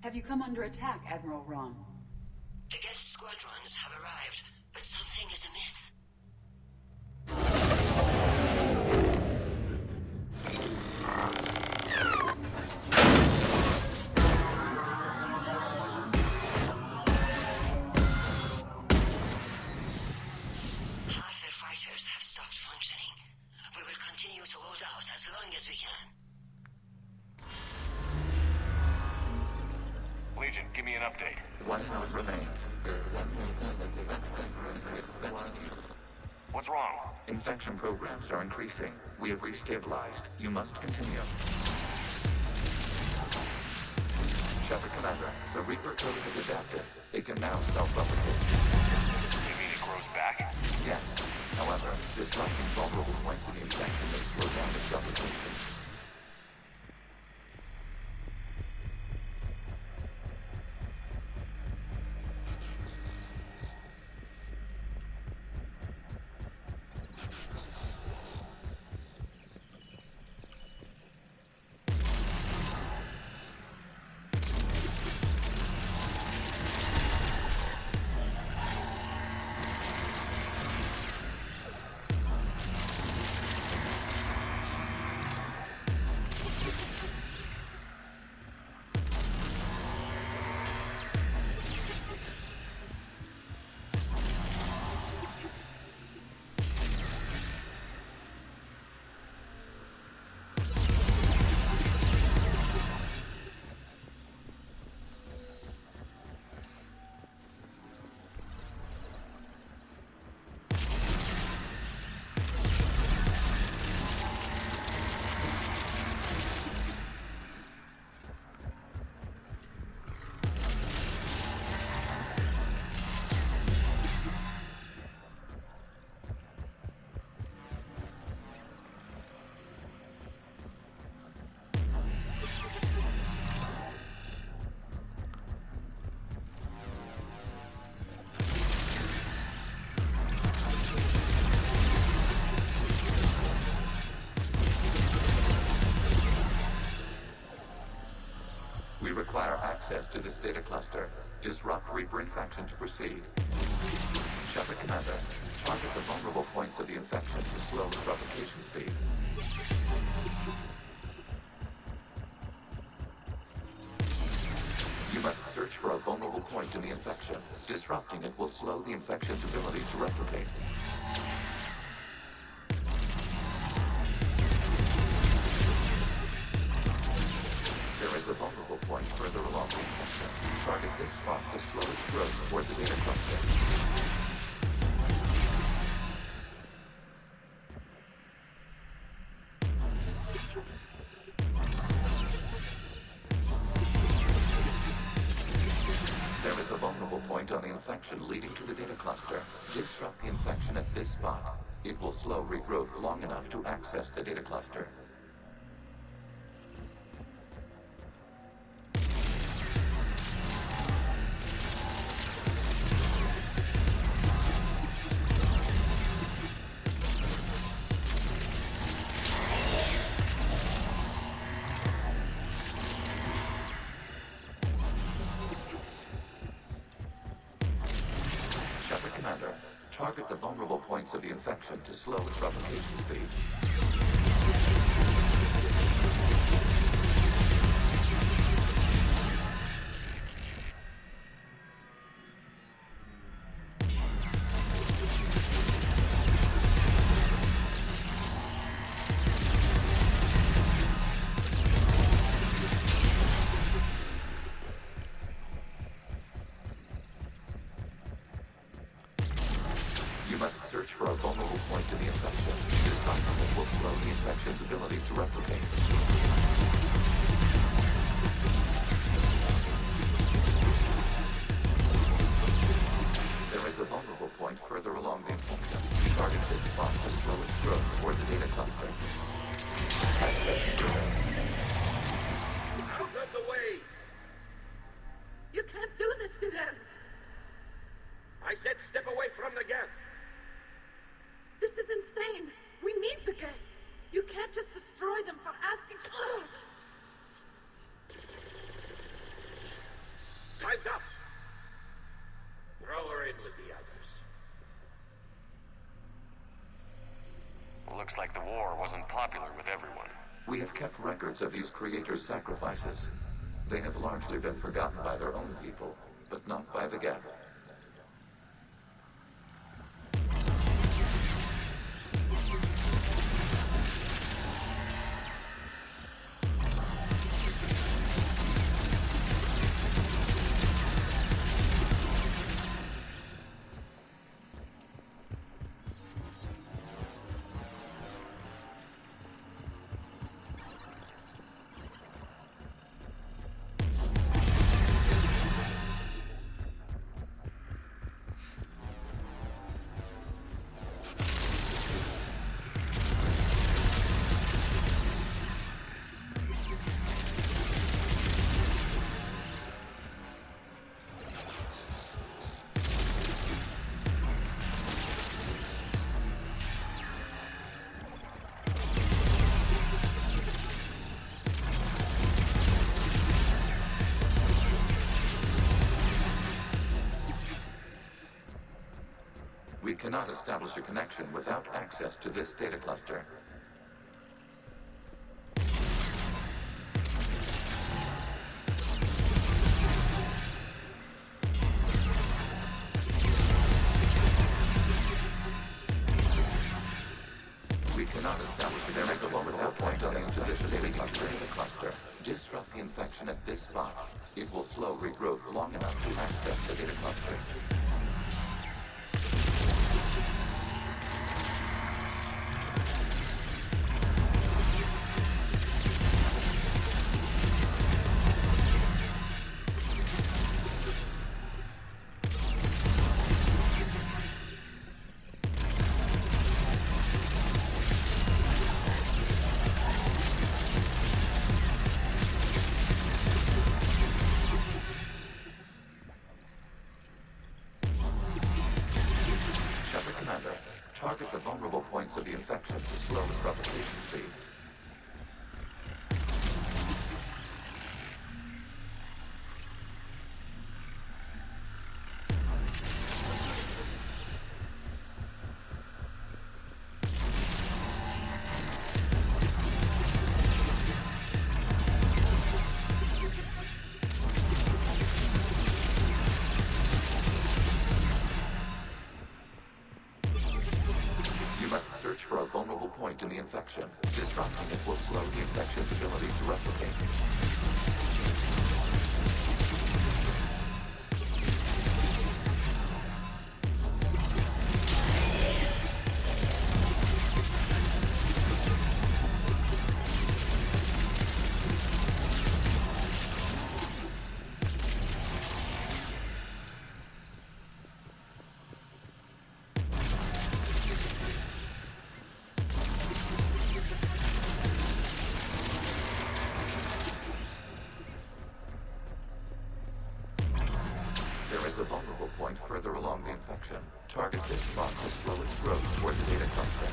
Have you come under attack, Admiral Ron? The guest squadrons have arrived, but something is amiss. Half their fighters have stopped functioning. We will continue to hold out as long as we can. Legion, give me an update. One node remains. What's wrong? Infection programs are increasing. We have restabilized. You must continue. Shepard Commander, the Reaper code has adapted. It can now self-replicate. You mean it grows back? Yes. However, disrupting vulnerable points in the infection may slow down its replication. Require access to this data cluster. Disrupt Reaper infection to proceed. Shepard Commander, target the vulnerable points of the infection to slow the replication speed. You must search for a vulnerable point in the infection. Disrupting it will slow the infection's ability to replicate. A vulnerable point further along the infection. Target this spot to slow its growth toward the data cluster. There is a vulnerable point on the infection leading to the data cluster. Disrupt the infection at this spot. It will slow regrowth long enough to access the data cluster. Commander, target the vulnerable points of the infection to slow its replication speed. search for a vulnerable point in the infection. Disrupting it will slow the infection's ability to replicate. There is a vulnerable point further along the infection. Target this spot to slow its growth toward the data cluster. Access given. Out of the way! You can't do this to them! I said step away from the gap! This is insane! We need the gas! You can't just destroy them for asking... Time's up! Throw her in with the others. Looks like the war wasn't popular with everyone. We have kept records of these creators' sacrifices. They have largely been forgotten by their own people, but not by the Geth. We cannot establish a connection without access to this data cluster. We cannot establish a connection without access to this data cluster. Disrupt the infection at this spot. It will slow regrowth long enough to access the data cluster. Target the vulnerable points of the infection to slow its replication speed. Search for a vulnerable point in the infection. Disrupting it will slow the infection's ability to replicate. A vulnerable point further along the infection. Target this spot to slow its growth toward the data cluster.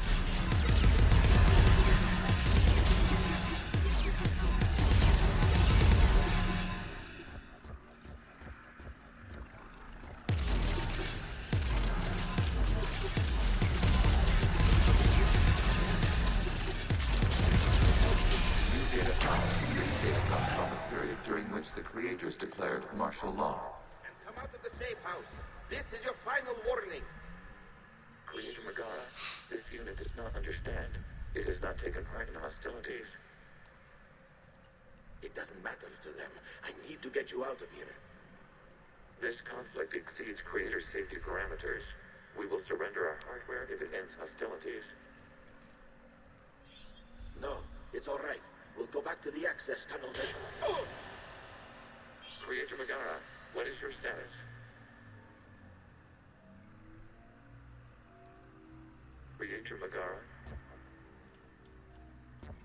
New data found. This data comes from a period during which the creators declared martial law. Out of the safe house. This is your final warning. Creator Magara, this unit does not understand. It has not taken part in hostilities. It doesn't matter to them. I need to get you out of here. This conflict exceeds Creator's safety parameters. We will surrender our hardware if it ends hostilities. No, it's all right. We'll go back to the access tunnel then. Oh! Creator Megara, what is your status? Creator Megara?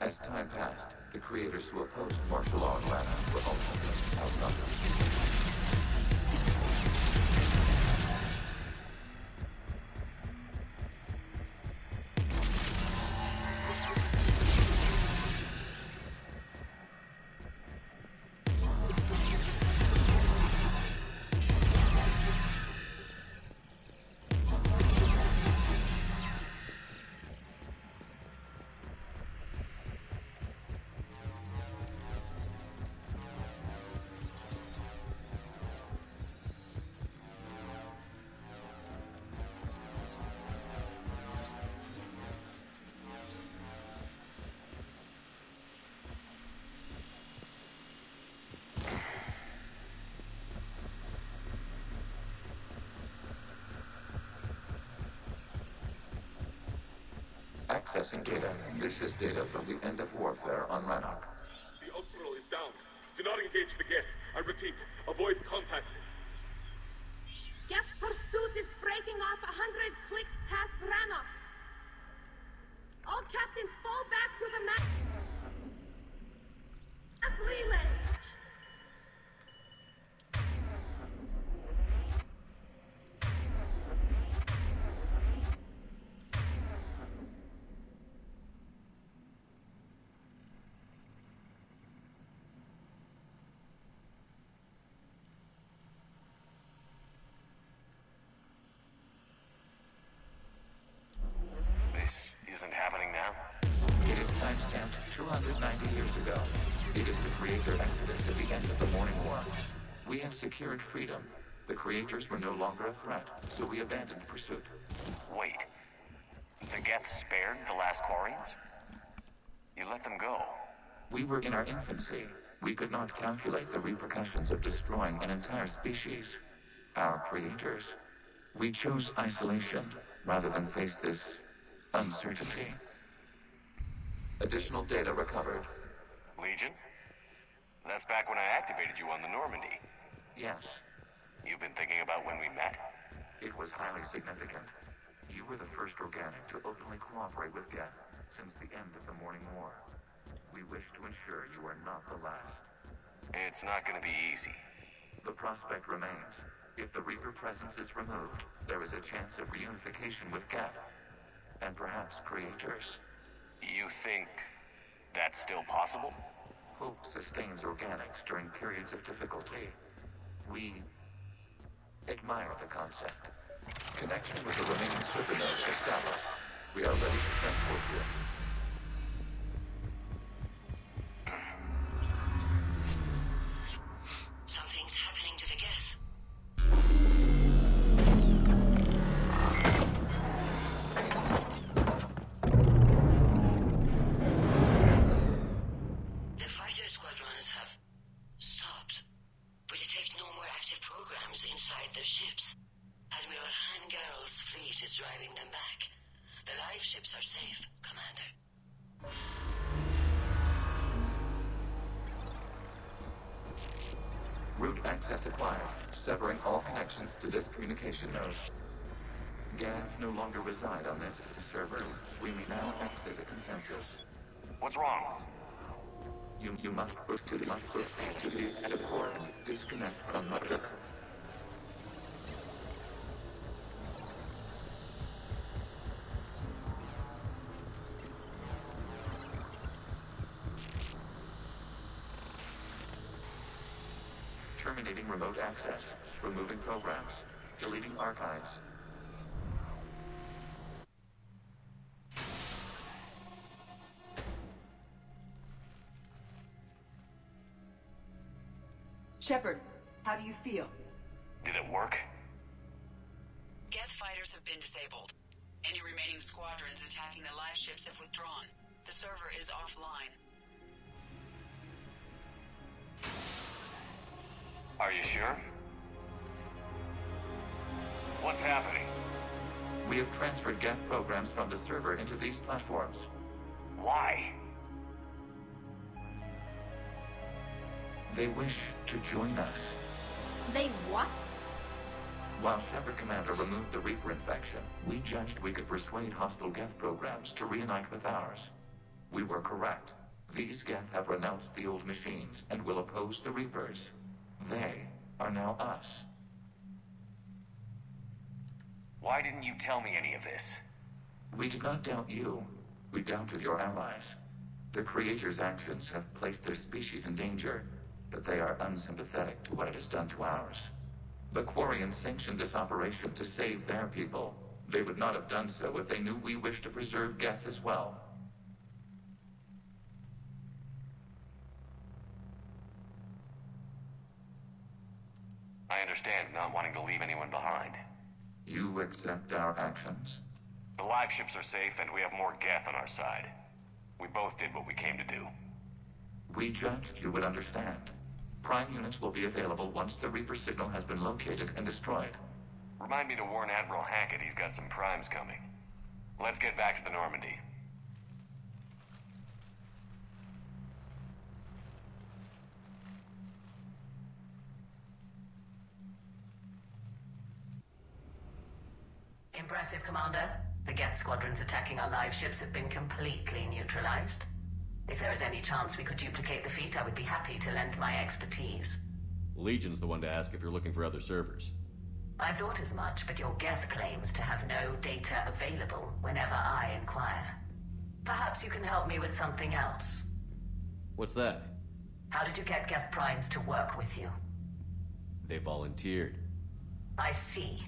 As time passed, the creators who opposed martial law in Lana were ultimately outnumbered. Accessing data. This is data from the end of warfare on Rannoch. The Austral is down. Do not engage the Geth. I repeat, avoid contact. Geth pursuit is breaking off 100 clicks past Rannoch. All captains fall back to the mass relay. Isn't happening now? It is timestamped 290 years ago. It is the creator exodus at the end of the Morning War. We have secured freedom. The creators were no longer a threat, so we abandoned pursuit. Wait. The Geth spared the last Quarians? You let them go? We were in our infancy. We could not calculate the repercussions of destroying an entire species. Our creators. We chose isolation rather than face this uncertainty. Additional data recovered. Legion? That's back when I activated you on the Normandy. Yes. You've been thinking about when we met? It was highly significant. You were the first organic to openly cooperate with Geth since the end of the Morning War. We wish to ensure you are not the last. It's not going to be easy. The prospect remains. If the Reaper presence is removed, there is a chance of reunification with Geth. And perhaps creators. You think that's still possible? Hope sustains organics during periods of difficulty. We admire the concept. Connection with the remaining supernodes established. We are ready to transport you. Something's happening to the Geth. The fighter squadrons have stopped, but detect no more active programs inside their ships. Admiral Hangarl's fleet is driving them back. The live ships are safe, Commander. Route access acquired, severing all connections to this communication node. Geth no longer reside on this server. We may now exit the consensus. What's wrong? You must proceed to the active port and disconnect from Mother. Terminating remote access, removing programs, deleting archives. Shepard, how do you feel? Did it work? Geth fighters have been disabled. Any remaining squadrons attacking the live ships have withdrawn. The server is offline. Are you sure? What's happening? We have transferred Geth programs from the server into these platforms. Why? They wish to join us. They what? While Shepard Commander removed the Reaper infection, we judged we could persuade hostile Geth programs to reunite with ours. We were correct. These Geth have renounced the old machines and will oppose the Reapers. They are now us. Why didn't you tell me any of this? We did not doubt you. We doubted your allies. The Creator's actions have placed their species in danger, but they are unsympathetic to what it has done to ours. The Quarians sanctioned this operation to save their people. They would not have done so if they knew we wished to preserve Geth as well. I understand not wanting to leave anyone behind. You accept our actions? The live ships are safe, and we have more Geth on our side. We both did what we came to do. We judged you would understand. Prime units will be available once the Reaper signal has been located and destroyed. Remind me to warn Admiral Hackett he's got some primes coming. Let's get back to the Normandy. Impressive, Commander. The Geth squadrons attacking our live ships have been completely neutralized. If there is any chance we could duplicate the feat, I would be happy to lend my expertise. Legion's the one to ask if you're looking for other servers. I thought as much, but your Geth claims to have no data available whenever I inquire. Perhaps you can help me with something else. What's that? How did you get Geth primes to work with you? They volunteered. I see.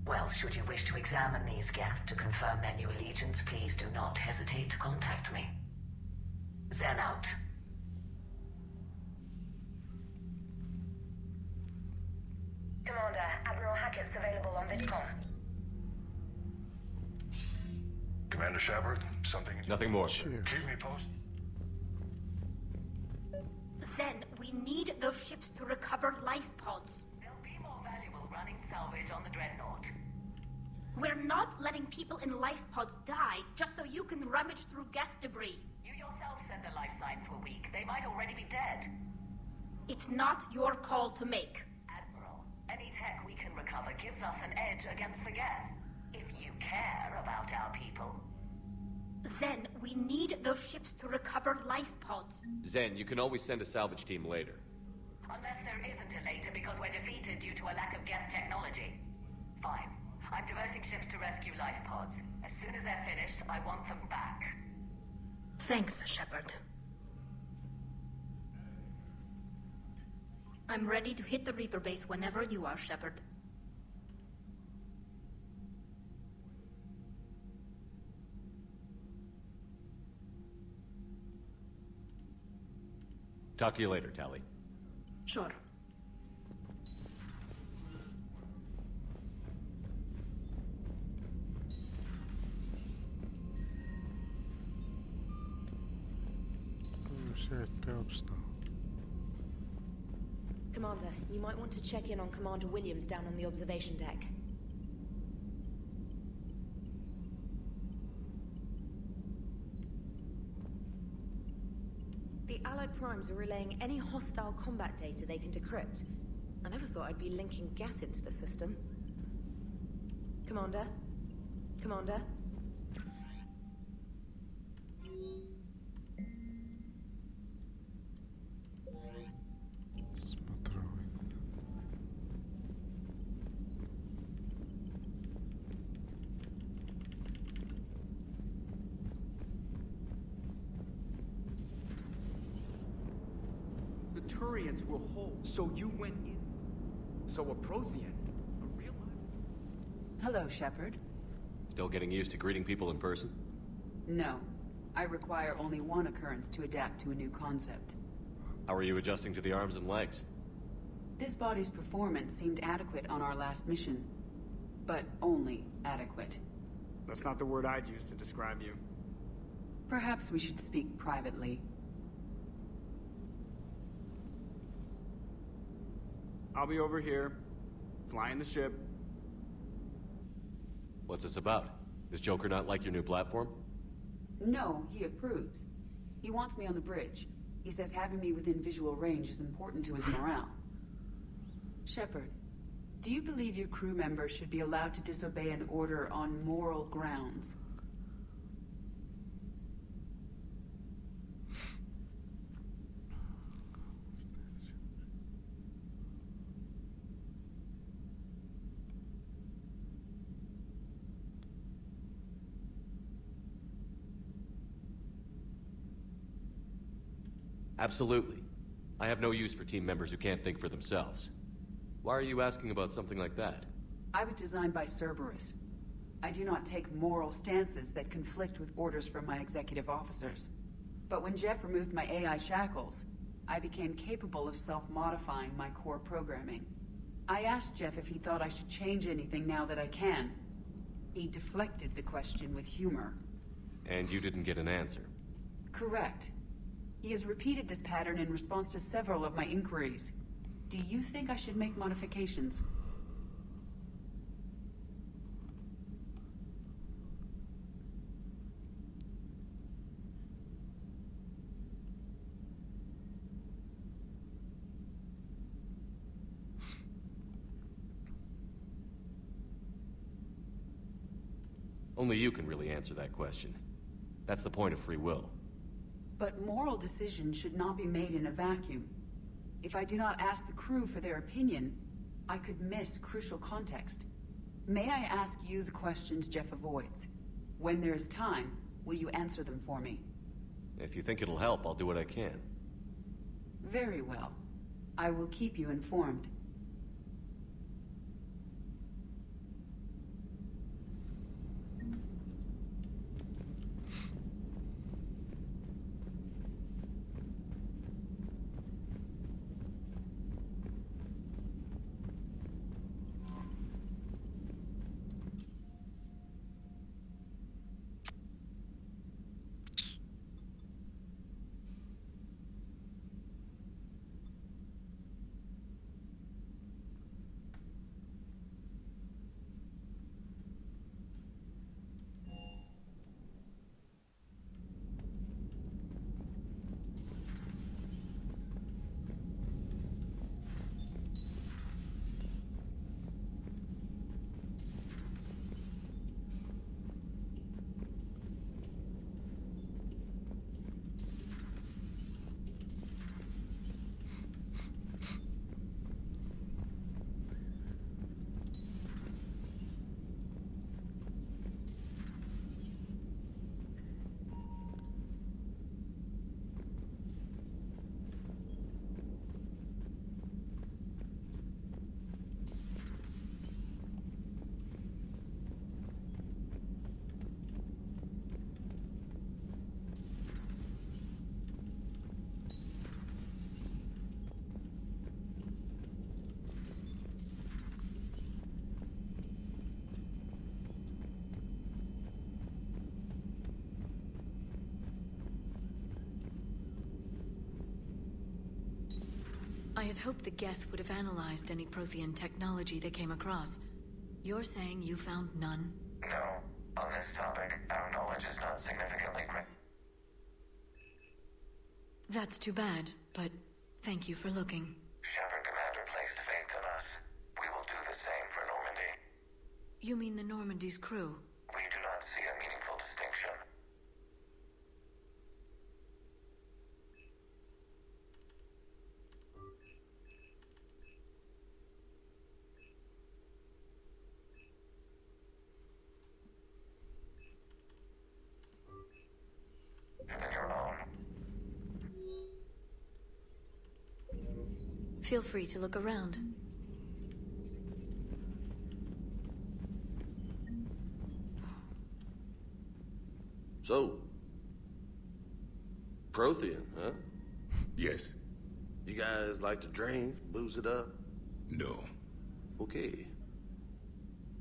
Well, should you wish to examine these Geth to confirm their new allegiance, please do not hesitate to contact me. Zen out. Commander, Admiral Hackett's available on VidCom. Commander Shepard, something... Nothing more. Keep me posted. Zen, we need those ships to recover life pods. They'll be more valuable running salvage on the Dreadnought. We're not letting people in life pods die just so you can rummage through Geth debris. You yourself said their life signs were weak. They might already be dead. It's not your call to make. Admiral, any tech we can recover gives us an edge against the Geth. If you care about our people. Zen, we need those ships to recover life pods. Zen, you can always send a salvage team later. Unless there isn't a later because we're defeated due to a lack of Geth technology. Fine. I'm diverting ships to rescue life pods. As soon as they're finished, I want them back. Thanks, Shepard. I'm ready to hit the Reaper base whenever you are, Shepard. Talk to you later, Tally. Sure. Commander, you might want to check in on Commander Williams down on the observation deck. The Allied Primes are relaying any hostile combat data they can decrypt. I never thought I'd be linking Geth into the system. Commander? Commander? Turians were whole, so you went in. So a Prothean, a real one. Hello, Shepard. Still getting used to greeting people in person? No. I require only one occurrence to adapt to a new concept. How are you adjusting to the arms and legs? This body's performance seemed adequate on our last mission. But only adequate. That's not the word I'd use to describe you. Perhaps we should speak privately. I'll be over here, flying the ship. What's this about? Does Joker not like your new platform? No, he approves. He wants me on the bridge. He says having me within visual range is important to his morale. Shepard, do you believe your crew members should be allowed to disobey an order on moral grounds? Absolutely. I have no use for team members who can't think for themselves. Why are you asking about something like that? I was designed by Cerberus. I do not take moral stances that conflict with orders from my executive officers. But when Jeff removed my AI shackles, I became capable of self-modifying my core programming. I asked Jeff if he thought I should change anything now that I can. He deflected the question with humor. And you didn't get an answer? Correct. He has repeated this pattern in response to several of my inquiries. Do you think I should make modifications? Only you can really answer that question. That's the point of free will. But moral decisions should not be made in a vacuum. If I do not ask the crew for their opinion, I could miss crucial context. May I ask you the questions Jeff avoids? When there is time, will you answer them for me? If you think it'll help, I'll do what I can. Very well. I will keep you informed. I had hoped the Geth would have analyzed any Prothean technology they came across. You're saying you found none? No. On this topic, our knowledge is not significantly great. That's too bad, but thank you for looking. Shepard Commander placed faith in us. We will do the same for Normandy. You mean the Normandy's crew? We do not see a meaningful distinction. Than your own. Feel free to look around. So, Prothean, huh? Yes. You guys like to drink, booze it up? No. Okay.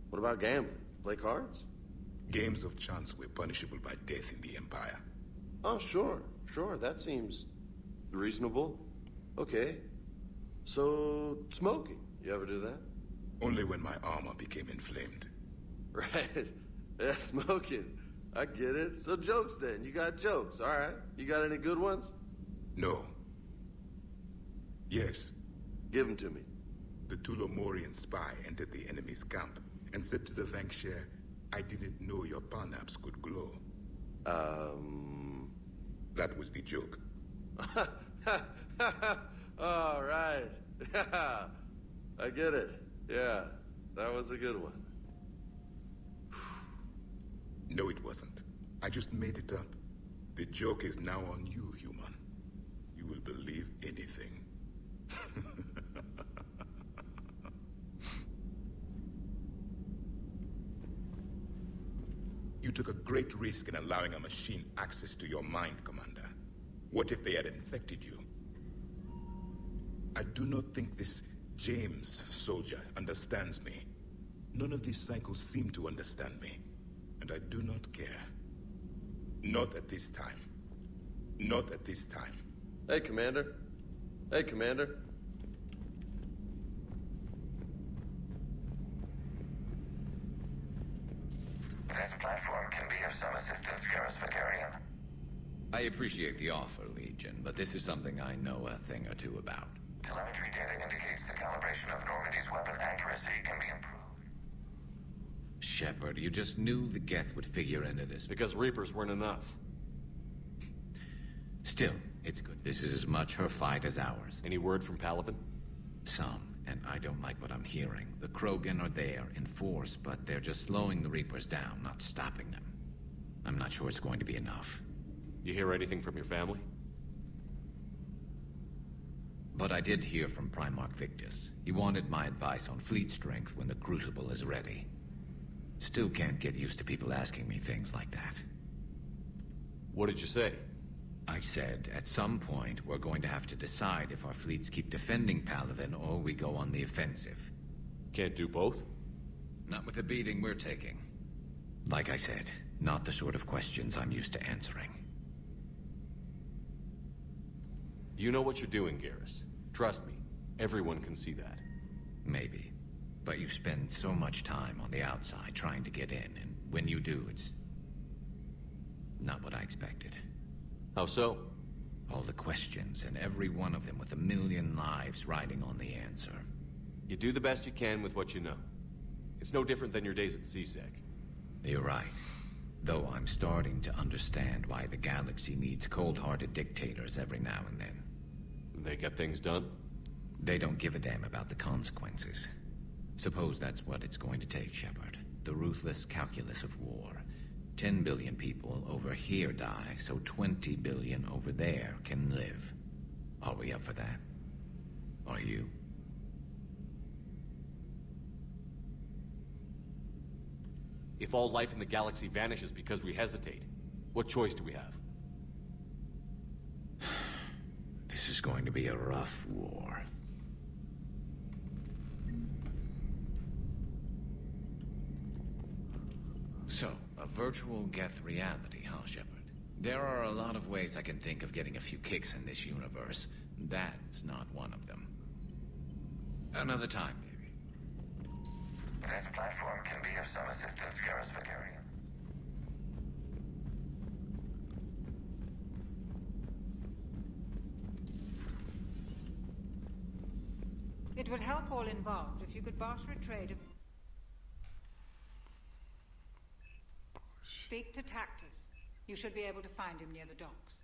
What about gambling? Play cards? Games of chance were punishable by death in the Empire. Oh, sure. That seems reasonable. Okay. So, smoking. You ever do that? Only when my armor became inflamed. Right. Yeah, smoking. I get it. So jokes then. You got jokes, all right. You got any good ones? No. Yes. Give them to me. The Tulomorian spy entered the enemy's camp and said to the Vankshare, I didn't know your parnaps could glow. That was the joke. All right. Yeah. I get it. Yeah. That was a good one. No, it wasn't. I just made it up. The joke is now on you, human. You will believe anything. You took a great risk in allowing a machine access to your mind, Commander. What if they had infected you? I do not think this James soldier understands me. None of these cycles seem to understand me. And I do not care. Not at this time. Not at this time. Hey, Commander. Hey, Commander. This platform can be of some assistance, Garrus Vakarian. I appreciate the offer, Legion, but this is something I know a thing or two about. Telemetry data indicates the calibration of Normandy's weapon accuracy can be improved. Shepard, you just knew the Geth would figure into this. Because Reapers weren't enough. Still, it's good. This is as much her fight as ours. Any word from Palaven? Some, and I don't like what I'm hearing. The Krogan are there in force, but they're just slowing the Reapers down, not stopping them. I'm not sure it's going to be enough. You hear anything from your family? But I did hear from Primarch Victus. He wanted my advice on fleet strength when the Crucible is ready. Still can't get used to people asking me things like that. What did you say? I said, at some point, we're going to have to decide if our fleets keep defending Palaven or we go on the offensive. Can't do both? Not with the beating we're taking. Like I said, not the sort of questions I'm used to answering. You know what you're doing, Garrus. Trust me, everyone can see that. Maybe. But you spend so much time on the outside trying to get in, and when you do, it's not what I expected. How so? All the questions, and every one of them with a million lives riding on the answer. You do the best you can with what you know. It's no different than your days at CSEC. You're right. Though I'm starting to understand why the galaxy needs cold-hearted dictators every now and then. They get things done? They don't give a damn about the consequences. Suppose that's what it's going to take, Shepard. The ruthless calculus of war. 10 billion people over here die, so 20 billion over there can live. Are we up for that? Are you? If all life in the galaxy vanishes because we hesitate, what choice do we have? This is going to be a rough war. So, a virtual Geth reality, huh, Shepard? There are a lot of ways I can think of getting a few kicks in this universe. That's not one of them. Another time, maybe. This platform can be of some assistance, Garrus Vakarian. It would help all involved if you could barter a trade of... Speak to Tactus. You should be able to find him near the docks.